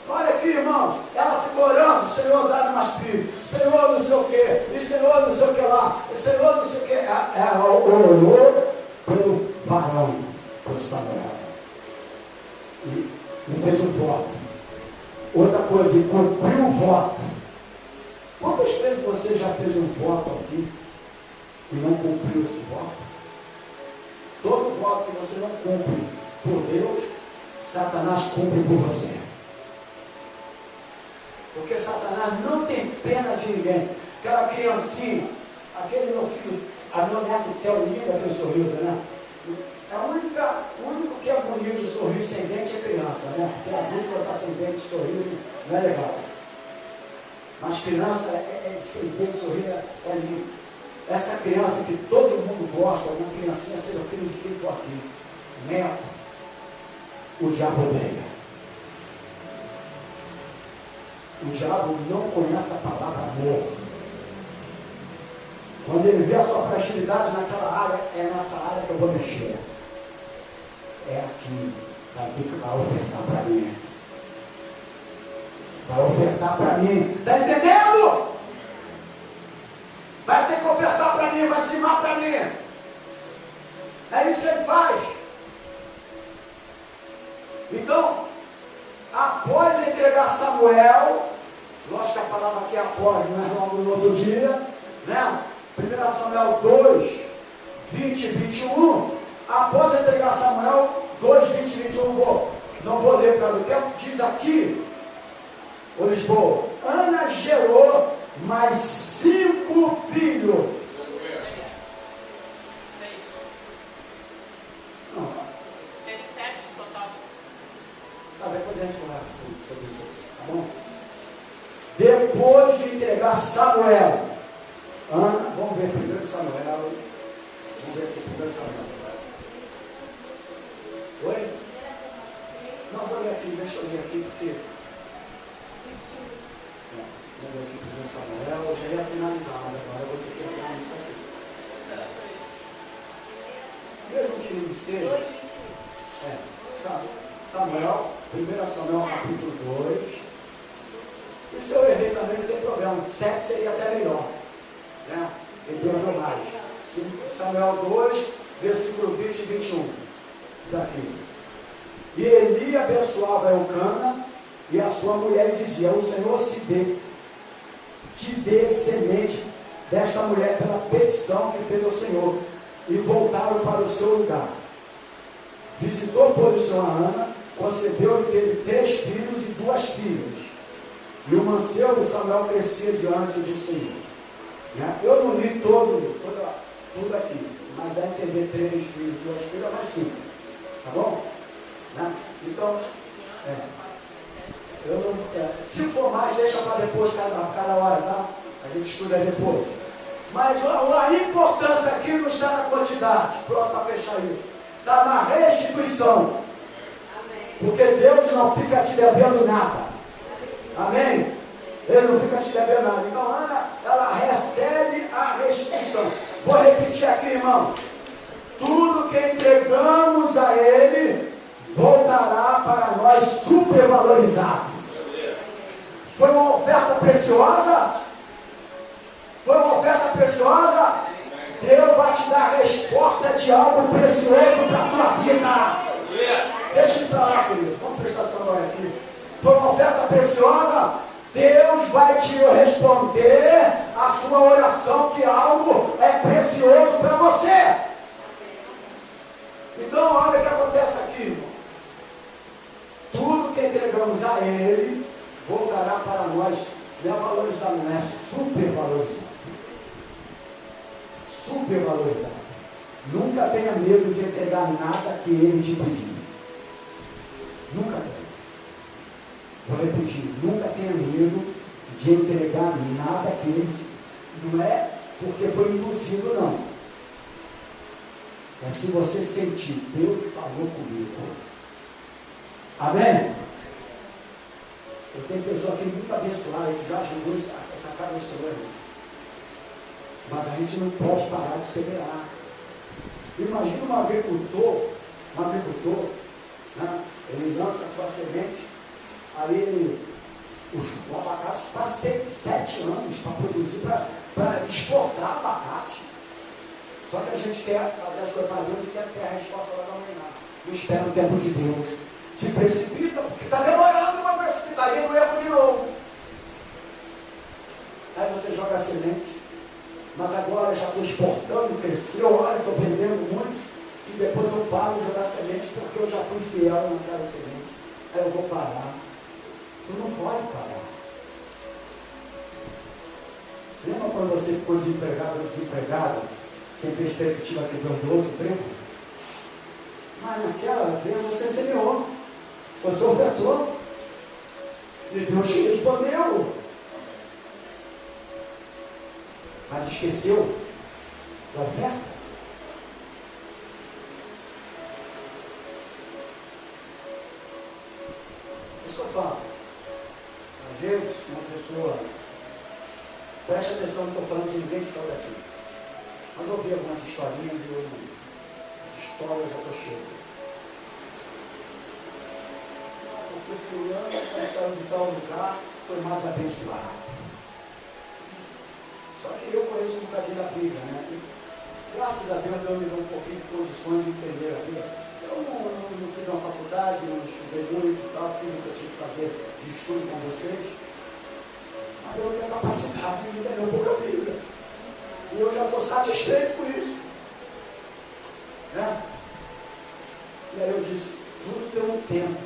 Olha aqui, irmãos, ela ficou orando, Senhor, dá-me mais filhos, Senhor, não sei o que, e Senhor, não sei o que lá, Senhor, não sei o que. Ela orou pelo varão, pelo Samuel, e fez um voto. Outra coisa, e cumpriu o voto. Quantas vezes você já fez um voto aqui e não cumpriu esse voto? Todo voto que você não cumpre por Deus, Satanás cumpre por você. Porque Satanás não tem pena de ninguém. Aquela criancinha, aquele meu filho, a meu neto Theo, lindo aquele sorriso, né? O único que é bonito sorrir sem dente é criança, né? Porque adulto quando está sem dente sorrindo não é legal. Mas criança sem dente sorrir é lindo. Essa criança que todo mundo gosta, uma criancinha, seja filho de quem for aqui, neto, o diabo odeia. O diabo não conhece a palavra amor. Quando ele vê a sua fragilidade naquela área, é nessa área que eu vou mexer. É aqui, daqui que vai ofertar para mim. Vai ofertar para mim. Está entendendo? Vai ter que ofertar para mim, vai dizimar para mim. É isso que ele faz. Então, após entregar Samuel, lógico que a palavra aqui é após, não é logo no outro dia, né? 1 Samuel 2, 20 e 21, após entregar Samuel 2, 20 e 21, não vou ler para o tempo, diz aqui, ô Lisboa, Ana gerou mais 5 filhos. Não. Teve 7 no total. Tá, depois a gente conversa sobre isso aqui, tá bom? Depois de entregar Samuel, Ana, vamos ver primeiro Samuel. Vamos ver aqui primeiro Samuel. Oi? Não, vou ler aqui, deixa eu ler aqui, porque. Vamos ver aqui primeiro Samuel. Eu já ia finalizar, mas agora eu vou ter que entrar nisso aqui. Mesmo que não seja. Samuel, 1 Samuel capítulo 2. E se eu errei também não tem problema, 7 seria até melhor, né? Ele perdoou mais. Samuel 2, versículo 20 e 21. Diz aqui. E Eli abençoava Elcana e a sua mulher e dizia: o Senhor te dê semente desta mulher pela petição que fez ao Senhor. E voltaram para o seu lugar. Visitou, pois, o Senhor a Ana, concebeu e teve 3 filhos e 2 filhas. E o mancebo de Samuel crescia diante do Senhor. Né? Eu não li tudo aqui, mas dá a entender 3 filhos e 2 filhas, mas 5. Tá bom? Né? Então, se for mais, deixa para depois, cada hora, tá? A gente estuda depois. Mas a importância aqui não está na quantidade, pronto para fechar isso. Está na restituição. Porque Deus não fica te devendo nada. Amém? Ele não fica te devendo nada. Então, Ana, ela recebe a restituição. Vou repetir aqui, irmãos. Tudo que entregamos a Ele voltará para nós supervalorizado. Foi uma oferta preciosa? Foi uma oferta preciosa? Deus vai te dar a resposta de algo precioso para a tua vida. Deixa isso para lá, queridos. Vamos prestar atenção agora aqui. Foi uma oferta preciosa? Deus vai te responder a sua oração, que algo é precioso para você. Então, olha o que acontece aqui, irmão. Tudo que entregamos a Ele voltará para nós. Não é valorizado, não é supervalorizado. Supervalorizado. Nunca tenha medo de entregar nada que ele te pediu. Nunca tenha. Vou repetir, nunca tenha medo de entregar nada que ele te pediu. Não é porque foi induzido, não. Mas se você sentir, Deus falou comigo. Amém? Eu tenho pessoa aqui muito abençoada que já ajudou essa casa do Senhor. Mas a gente não pode parar de semear. Imagina um agricultor, né? Ele lança a sua semente, aí o abacate passa 7 anos para produzir, para exportar abacate. Só que a gente quer fazer as coisas para Deus e quer ter a resposta lá da manhã. Não espera o tempo de Deus. Se precipita, porque está demorando para precipitar, e no erro de novo. Aí você joga a semente, mas agora já estou exportando, cresceu, olha, estou vendendo muito, e depois eu paro de jogar semente, porque eu já fui fiel naquela semente. Aí eu vou parar. Tu não pode parar. Lembra quando você ficou desempregado ou desempregada, sem perspectiva que Deus deu outro emprego? Mas naquela vez você semeou, você ofertou, e Deus te respondeu. Mas esqueceu da oferta? Isso que eu falo. Às vezes, uma pessoa, preste atenção, não estou falando de ninguém que saiu daqui. Mas eu ouvi algumas historinhas e eu, histórias já estou cheio. Porque fulano, quando saiu de tal lugar, foi mais abençoado. Só que eu conheço um bocadinho da Bíblia, né? E, graças a Deus, Deus me deu um pouquinho de condições de entender a Bíblia. Eu não fiz uma faculdade, não estudei muito, tal, fiz o que eu tinha que fazer de estudo com vocês. Mas eu tenho a capacidade de entender um pouco a Bíblia. E eu já estou satisfeito com isso. Né? E aí eu disse, tudo tem um tempo.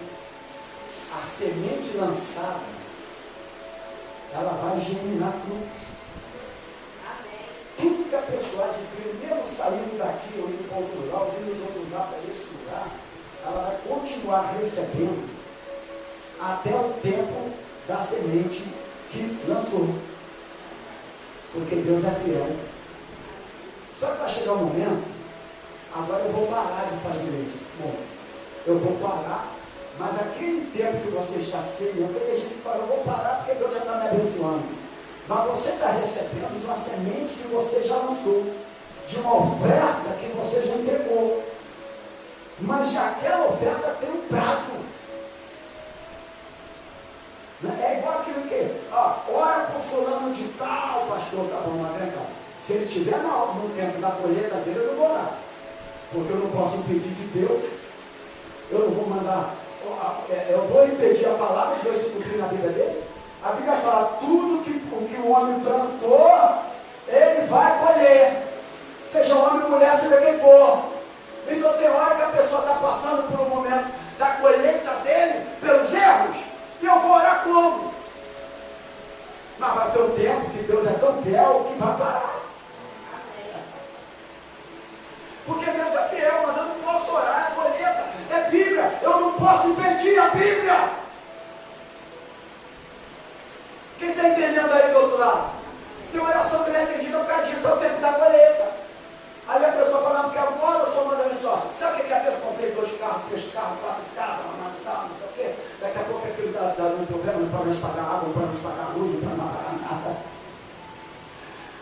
A semente lançada, ela vai germinar frutos. Tudo que a pessoa adquire, mesmo saindo daqui ou indo para outro lugar, ou vindo de outro lugar para esse lugar, ela vai continuar recebendo até o tempo da semente que lançou. Porque Deus é fiel. Só que vai chegar um momento, agora eu vou parar de fazer isso. Bom, eu vou parar, mas aquele tempo que você está semeando, porque a gente fala, eu vou parar porque Deus já está me abençoando. Mas você está recebendo de uma semente que você já lançou, de uma oferta que você já entregou. Mas aquela oferta tem um prazo. É igual aquilo que, ora para o fulano de tal, pastor, tá bom, mas vem cá. Se ele estiver no tempo da colheita dele, eu não vou orar. Porque eu não posso impedir de Deus. Eu não vou mandar, eu vou impedir a palavra de Deus se cumprir na vida dele. A Bíblia fala, tudo que o homem plantou, ele vai colher. Seja homem, mulher, seja quem for. Então tem hora que a pessoa está passando por um momento da colheita dele, pelos erros, e eu vou orar como? Mas vai ter um tempo que Deus é tão fiel que vai parar. Porque Deus é fiel, mas eu não posso orar, é colheita, é Bíblia, eu não posso impedir a Bíblia. Quem está entendendo aí do outro lado? Tem oração que não é entendida por causa disso, é o tempo da colheita. Aí a pessoa fala, porque agora eu sou mandando só. Sabe o que é a pessoa? Comprei 2 carros, 3 carros, 4 casas, uma mansão, não sei o quê. Daqui a pouco aquilo está dando um problema, não pode mais pagar água, não pode mais pagar luz, não pode mais pagar nada.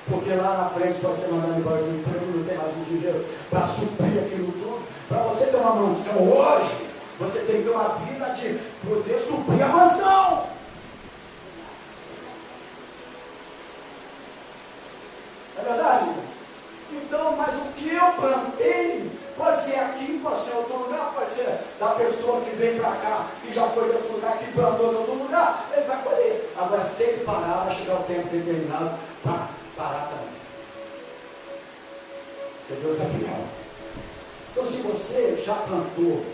Porque lá na frente, para você mandar embora de um emprego, não tem mais um dinheiro para suprir aquilo tudo. Para você ter uma mansão hoje, você tem que ter uma vida de poder suprir a mansão. É verdade? Então, mas o que eu plantei, pode ser aqui, pode ser em outro lugar, pode ser da pessoa que vem para cá, que já foi de outro lugar, que plantou em outro lugar, ele vai colher. Agora, se ele parar, vai chegar o tempo determinado para parar também. Porque Deus é fiel. Então, se você já plantou,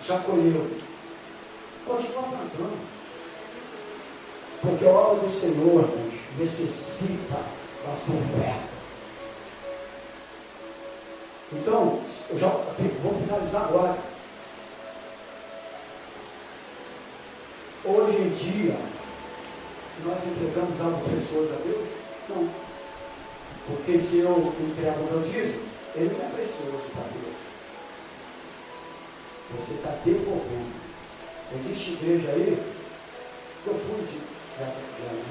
já colheu, continua plantando. Porque a obra do Senhor, irmãos, necessita da sua oferta. Então, eu já vou finalizar agora. Hoje em dia, nós entregamos algo precioso a Deus? Não. Porque se eu entrego o meu dízimo, ele não é precioso para Deus. Você está devolvendo. Existe igreja aí, que eu fui de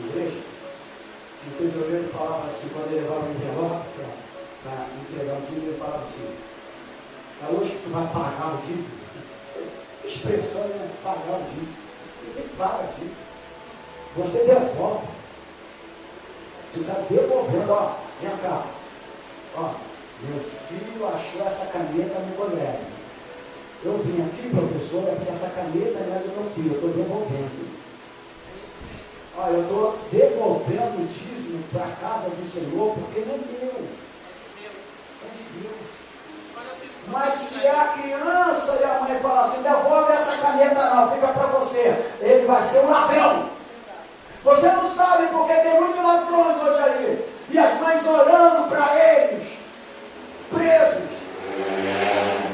igreja, que o tesoureiro falava assim, quando ele levava o envelope para entregar o dízimo, ele falava assim, é hoje que tu vai pagar o dízimo? Expressão, né? Pagar o dízimo. Ninguém paga dízimo. Você devolve. Tu está devolvendo, ó, vem cá. Ó, meu filho achou essa caneta no colégio. Eu vim aqui, professora, porque essa caneta não é do meu filho, eu estou devolvendo. Ó, eu estou devolvendo o dízimo para a casa do Senhor, porque não é meu. É de Deus. Mas se a criança e a mãe falar assim, devolve essa caneta não, fica para você, ele vai ser um ladrão. Você não sabe porque tem muitos ladrões hoje ali. E as mães orando para eles, presos.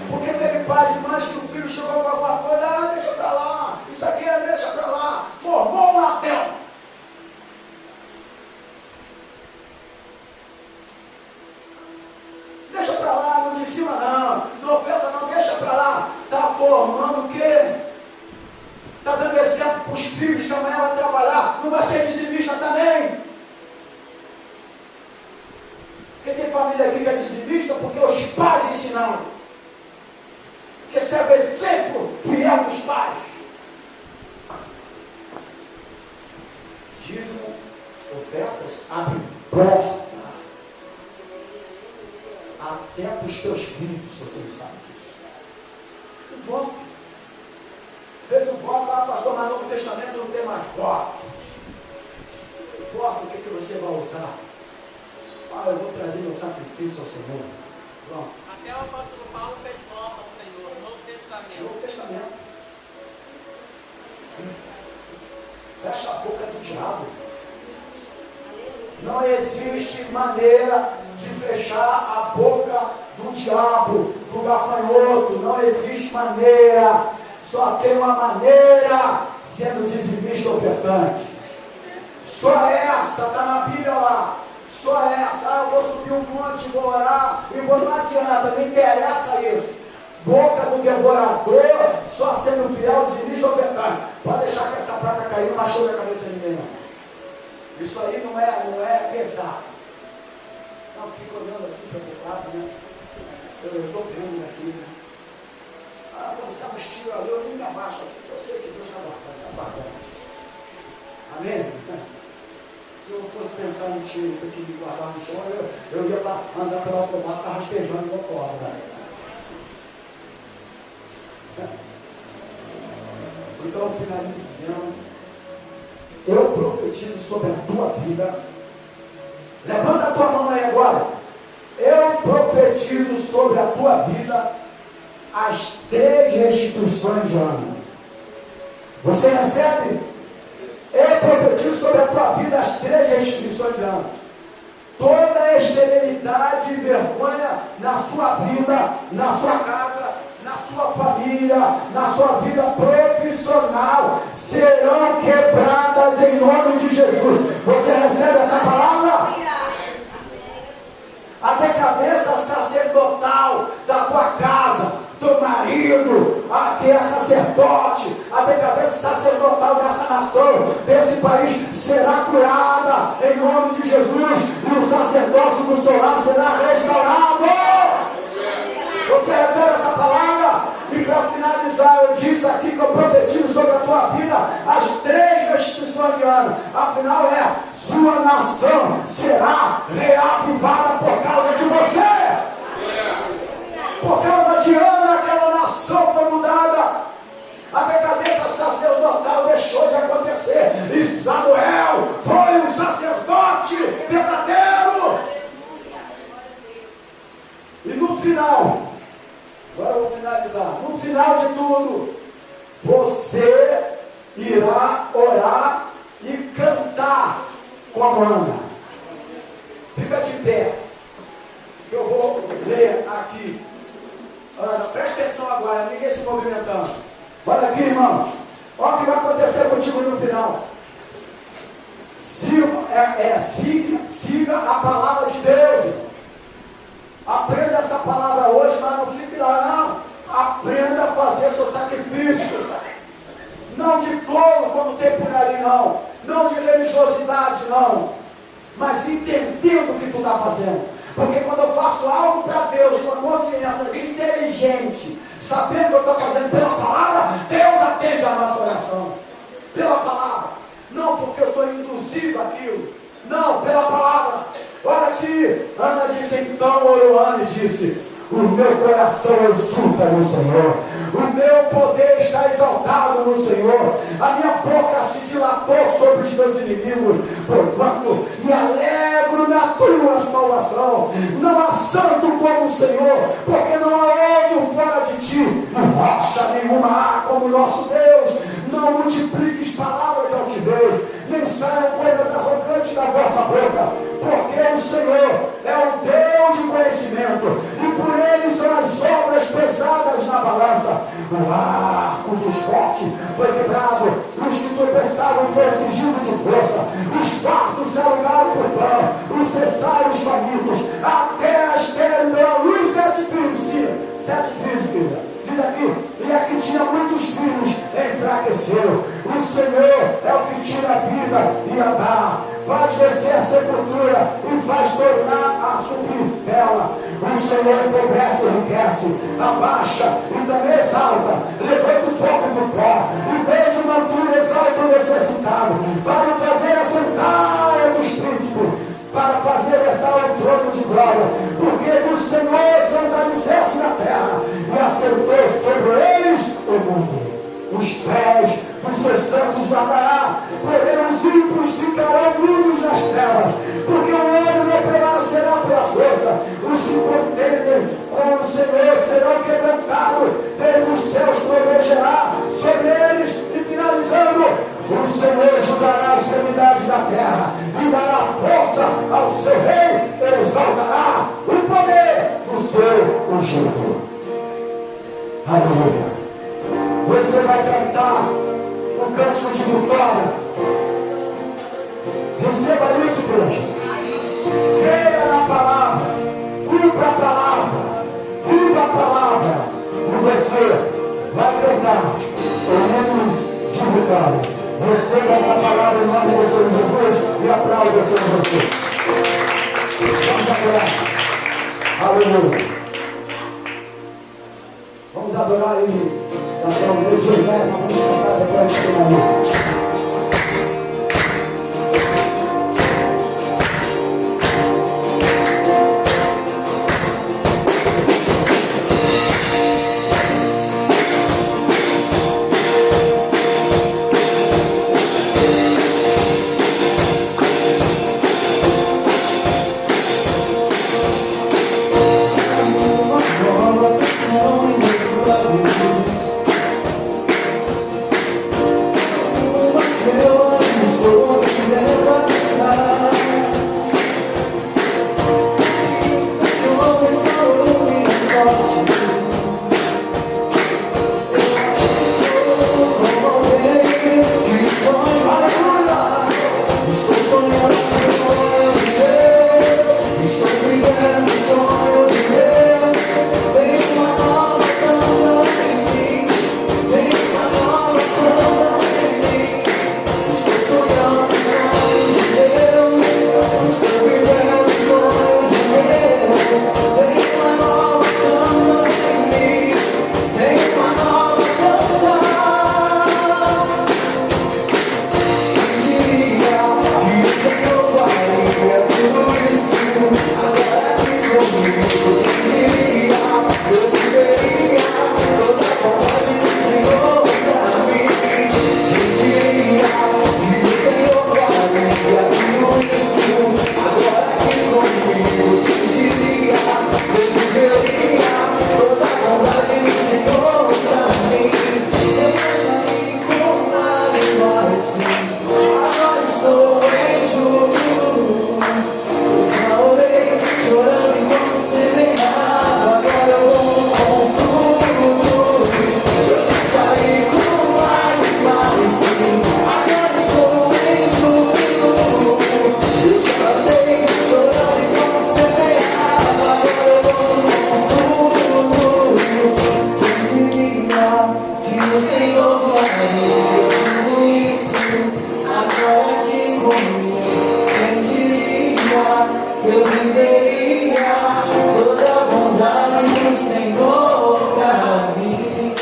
Porque teve pais e mães que o filho chegou com alguma coisa, deixa para lá, isso aqui deixa para lá. Formou um ladrão. Deixa para lá, não de cima não oferta não, deixa para lá. Está formando o quê? Está dando exemplo para os filhos que amanhã vai trabalhar, não vai ser dizimista também. Porque tem família aqui que é dizimista porque os pais ensinaram. Porque serve exemplo fiel dos pais. Dízimo, ofertas, abre porta até para os teus filhos, se você não sabe disso. O voto. Fez um voto lá, pastor, mas no Novo Testamento não tem mais voto. Voto, o que você vai usar? Eu vou trazer meu sacrifício ao Senhor. Pronto. Até o apóstolo Paulo fez voto ao Senhor, no Novo Testamento. Novo Testamento. Fecha a boca do diabo. Não existe maneira de fechar a boca do diabo, do gafanhoto. Não existe maneira. Só tem uma maneira, sendo dizimista ofertante. Só essa, está na Bíblia lá. Só essa. Eu vou subir um monte, vou orar, e não adianta, não interessa isso. Boca do devorador, só sendo fiel, dizimista ofertante. Pode deixar que essa placa cair, não machuca a cabeça de ninguém, não. Isso aí não é pesado. Não, fica olhando assim, preocupado, né? Eu estou vendo aqui, né? Quando você estira ali, eu nem me abaixo aqui. Eu sei que Deus está guardando, Amém? Se eu fosse pensar em ti, ter que me guardar no chão, eu ia andar pela automassa rastejando igual cobra. Então eu finalizo dizendo, eu profetizo sobre a tua vida. Levanta a tua mão aí agora. Eu profetizo sobre a tua vida as 3 restituições de ano. Você recebe? Eu profetizo sobre a tua vida as 3 restituições de ano. Toda esterilidade e vergonha na sua vida, na sua casa, na sua família, na sua vida profissional, serão quebradas em nome de Jesus. Você recebe essa palavra? A decadência sacerdotal da tua casa, do marido, que é sacerdote, a decadência sacerdotal dessa nação, desse país, será curada em nome de Jesus, e o sacerdócio do seu lar será restaurado. Você recebe essa palavra? E para finalizar, eu disse aqui que eu profetizo sobre a tua vida as 3 restituições de ano. Afinal sua nação será reavivada por causa de você. Por causa de Ana, aquela nação foi mudada. A decadência sacerdotal deixou de acontecer. E Samuel foi um sacerdote verdadeiro. E no final, agora eu vou finalizar. No final de tudo, você irá orar e cantar como Ana. Fica de pé, que eu vou ler aqui. Ana, presta atenção agora, ninguém se movimentando. Olha aqui, irmãos. Olha o que vai acontecer contigo no final. Siga a palavra de Deus, irmãos. Aprenda essa palavra hoje, mas não fique lá, não. Aprenda a fazer seu sacrifício. Não de tolo, como tem por aí, não. Não de religiosidade, não. Mas entendendo o que tu está fazendo. Porque quando eu faço algo para Deus, com a consciência inteligente, sabendo que eu estou fazendo pela palavra, Deus atende a nossa oração. Pela palavra. Não porque eu estou induzindo aquilo. Não, pela palavra. Olha aqui, Ana disse, então orou Ana e disse, o meu coração exulta no Senhor, o meu poder está exaltado no Senhor, a minha boca se dilatou sobre os meus inimigos, porquanto me alegro na tua salvação. Não há santo como o Senhor, porque não há outro fora de ti, e rocha nenhuma há como o nosso Deus. Não multipliques palavras de altivez, nem saiam coisas arrogantes da vossa boca, porque o Senhor é o Deus de conhecimento, e por ele são as obras pesadas na balança. O arco dos fortes foi quebrado, os que tropeçavam foi cingido de força, os fartos se alugaram por pão, os cessaram os famintos, até a estéril pela luz 7 filhos, filha. Diz aqui, e a que tinha muitos filhos enfraqueceu. O Senhor é o que tira a vida e a dá, faz descer a sepultura e faz tornar a subir dela. O Senhor empobrece e enriquece, abaixa e também exalta, levanta um pouco do pó, e desde uma altura exalta o necessitado, para o fazer assentar dos príncipes, para fazer herdar o trono de glória, porque do Senhor são os alicerces na terra, e assentou sobre eles o mundo. Os pés dos seus santos guardará, porém os ímpios ficarão nulos nas trevas, porque o homem não prevalecerá pela força. Os que contendem com o Senhor serão quebrantados, desde os céus protegerá sobre eles, e finalizando, o Senhor julgará as extremidades da terra, e dará força ao seu rei, e exaltará o poder do seu ungido. Aleluia. Você vai cantar um cântico de vitória. Receba isso, igreja. Creia na palavra, cumpra a palavra, viva a palavra, e você vai cantar o hino de vitória. Receba essa palavra em nome do Senhor Jesus e aplauda o Senhor Jesus. Vamos adorar. Aleluia. Vamos adorar Ele. Nação do Deus, vamos cantar depois de uma música. por mim, quem diria que eu viveria toda a bondade do Senhor pra mim.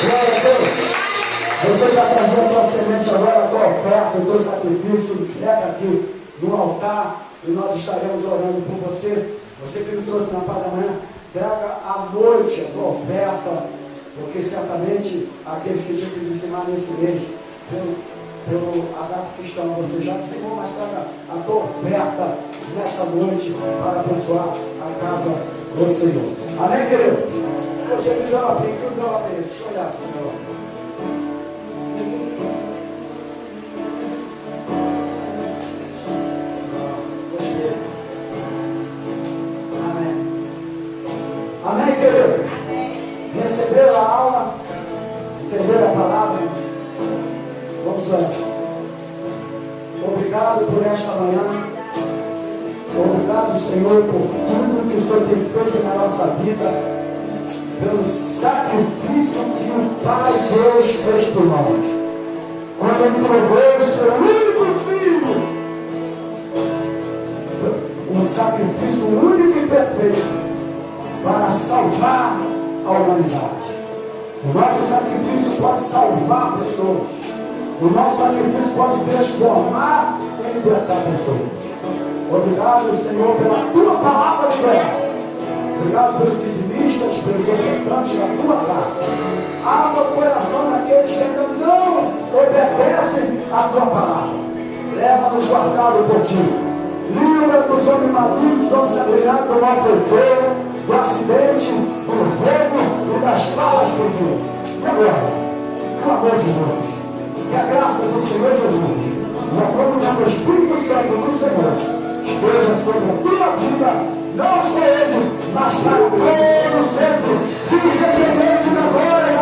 Glória a Deus. Você está trazendo a tua semente agora, a tua oferta, o teu sacrifício, entrega aqui no altar e nós estaremos orando por você. Você que me trouxe na parte da manhã, traga à noite a tua oferta, porque certamente aqueles que tinham que dizimar nesse mês, pelo a data que estão, você já dizimou, mas traga a tua oferta nesta noite para abençoar a casa do Senhor. Amém, querido? Hoje me deu a pena, deixa eu olhar, Senhor. Amém, queridos? Receberam a aula? Entenderam a palavra? Vamos lá. Obrigado por esta manhã. Obrigado, Senhor, por tudo que o Senhor tem feito na nossa vida. Pelo sacrifício que o Pai Deus fez por nós. Quando Ele entregou o seu único filho. Um sacrifício único e perfeito. Para salvar a humanidade. O nosso sacrifício pode salvar pessoas. O nosso sacrifício pode transformar e libertar pessoas. Obrigado, Senhor, pela tua palavra liberada. Obrigado pelos dizimistas, pelos ofertantes da tua casa. Abra o coração daqueles que ainda não obedecem à tua palavra. Leva-nos guardado por ti. Livra dos homens malignos, homens sagrados, do malfeitor, do acidente, do roubo e das balas do dia. E agora, clamor de Deus, que a graça do Senhor Jesus e a comunhão do Espírito Santo do Senhor esteja sobre a tua vida, não só hoje, mas para todo sempre, que os descendentes da glória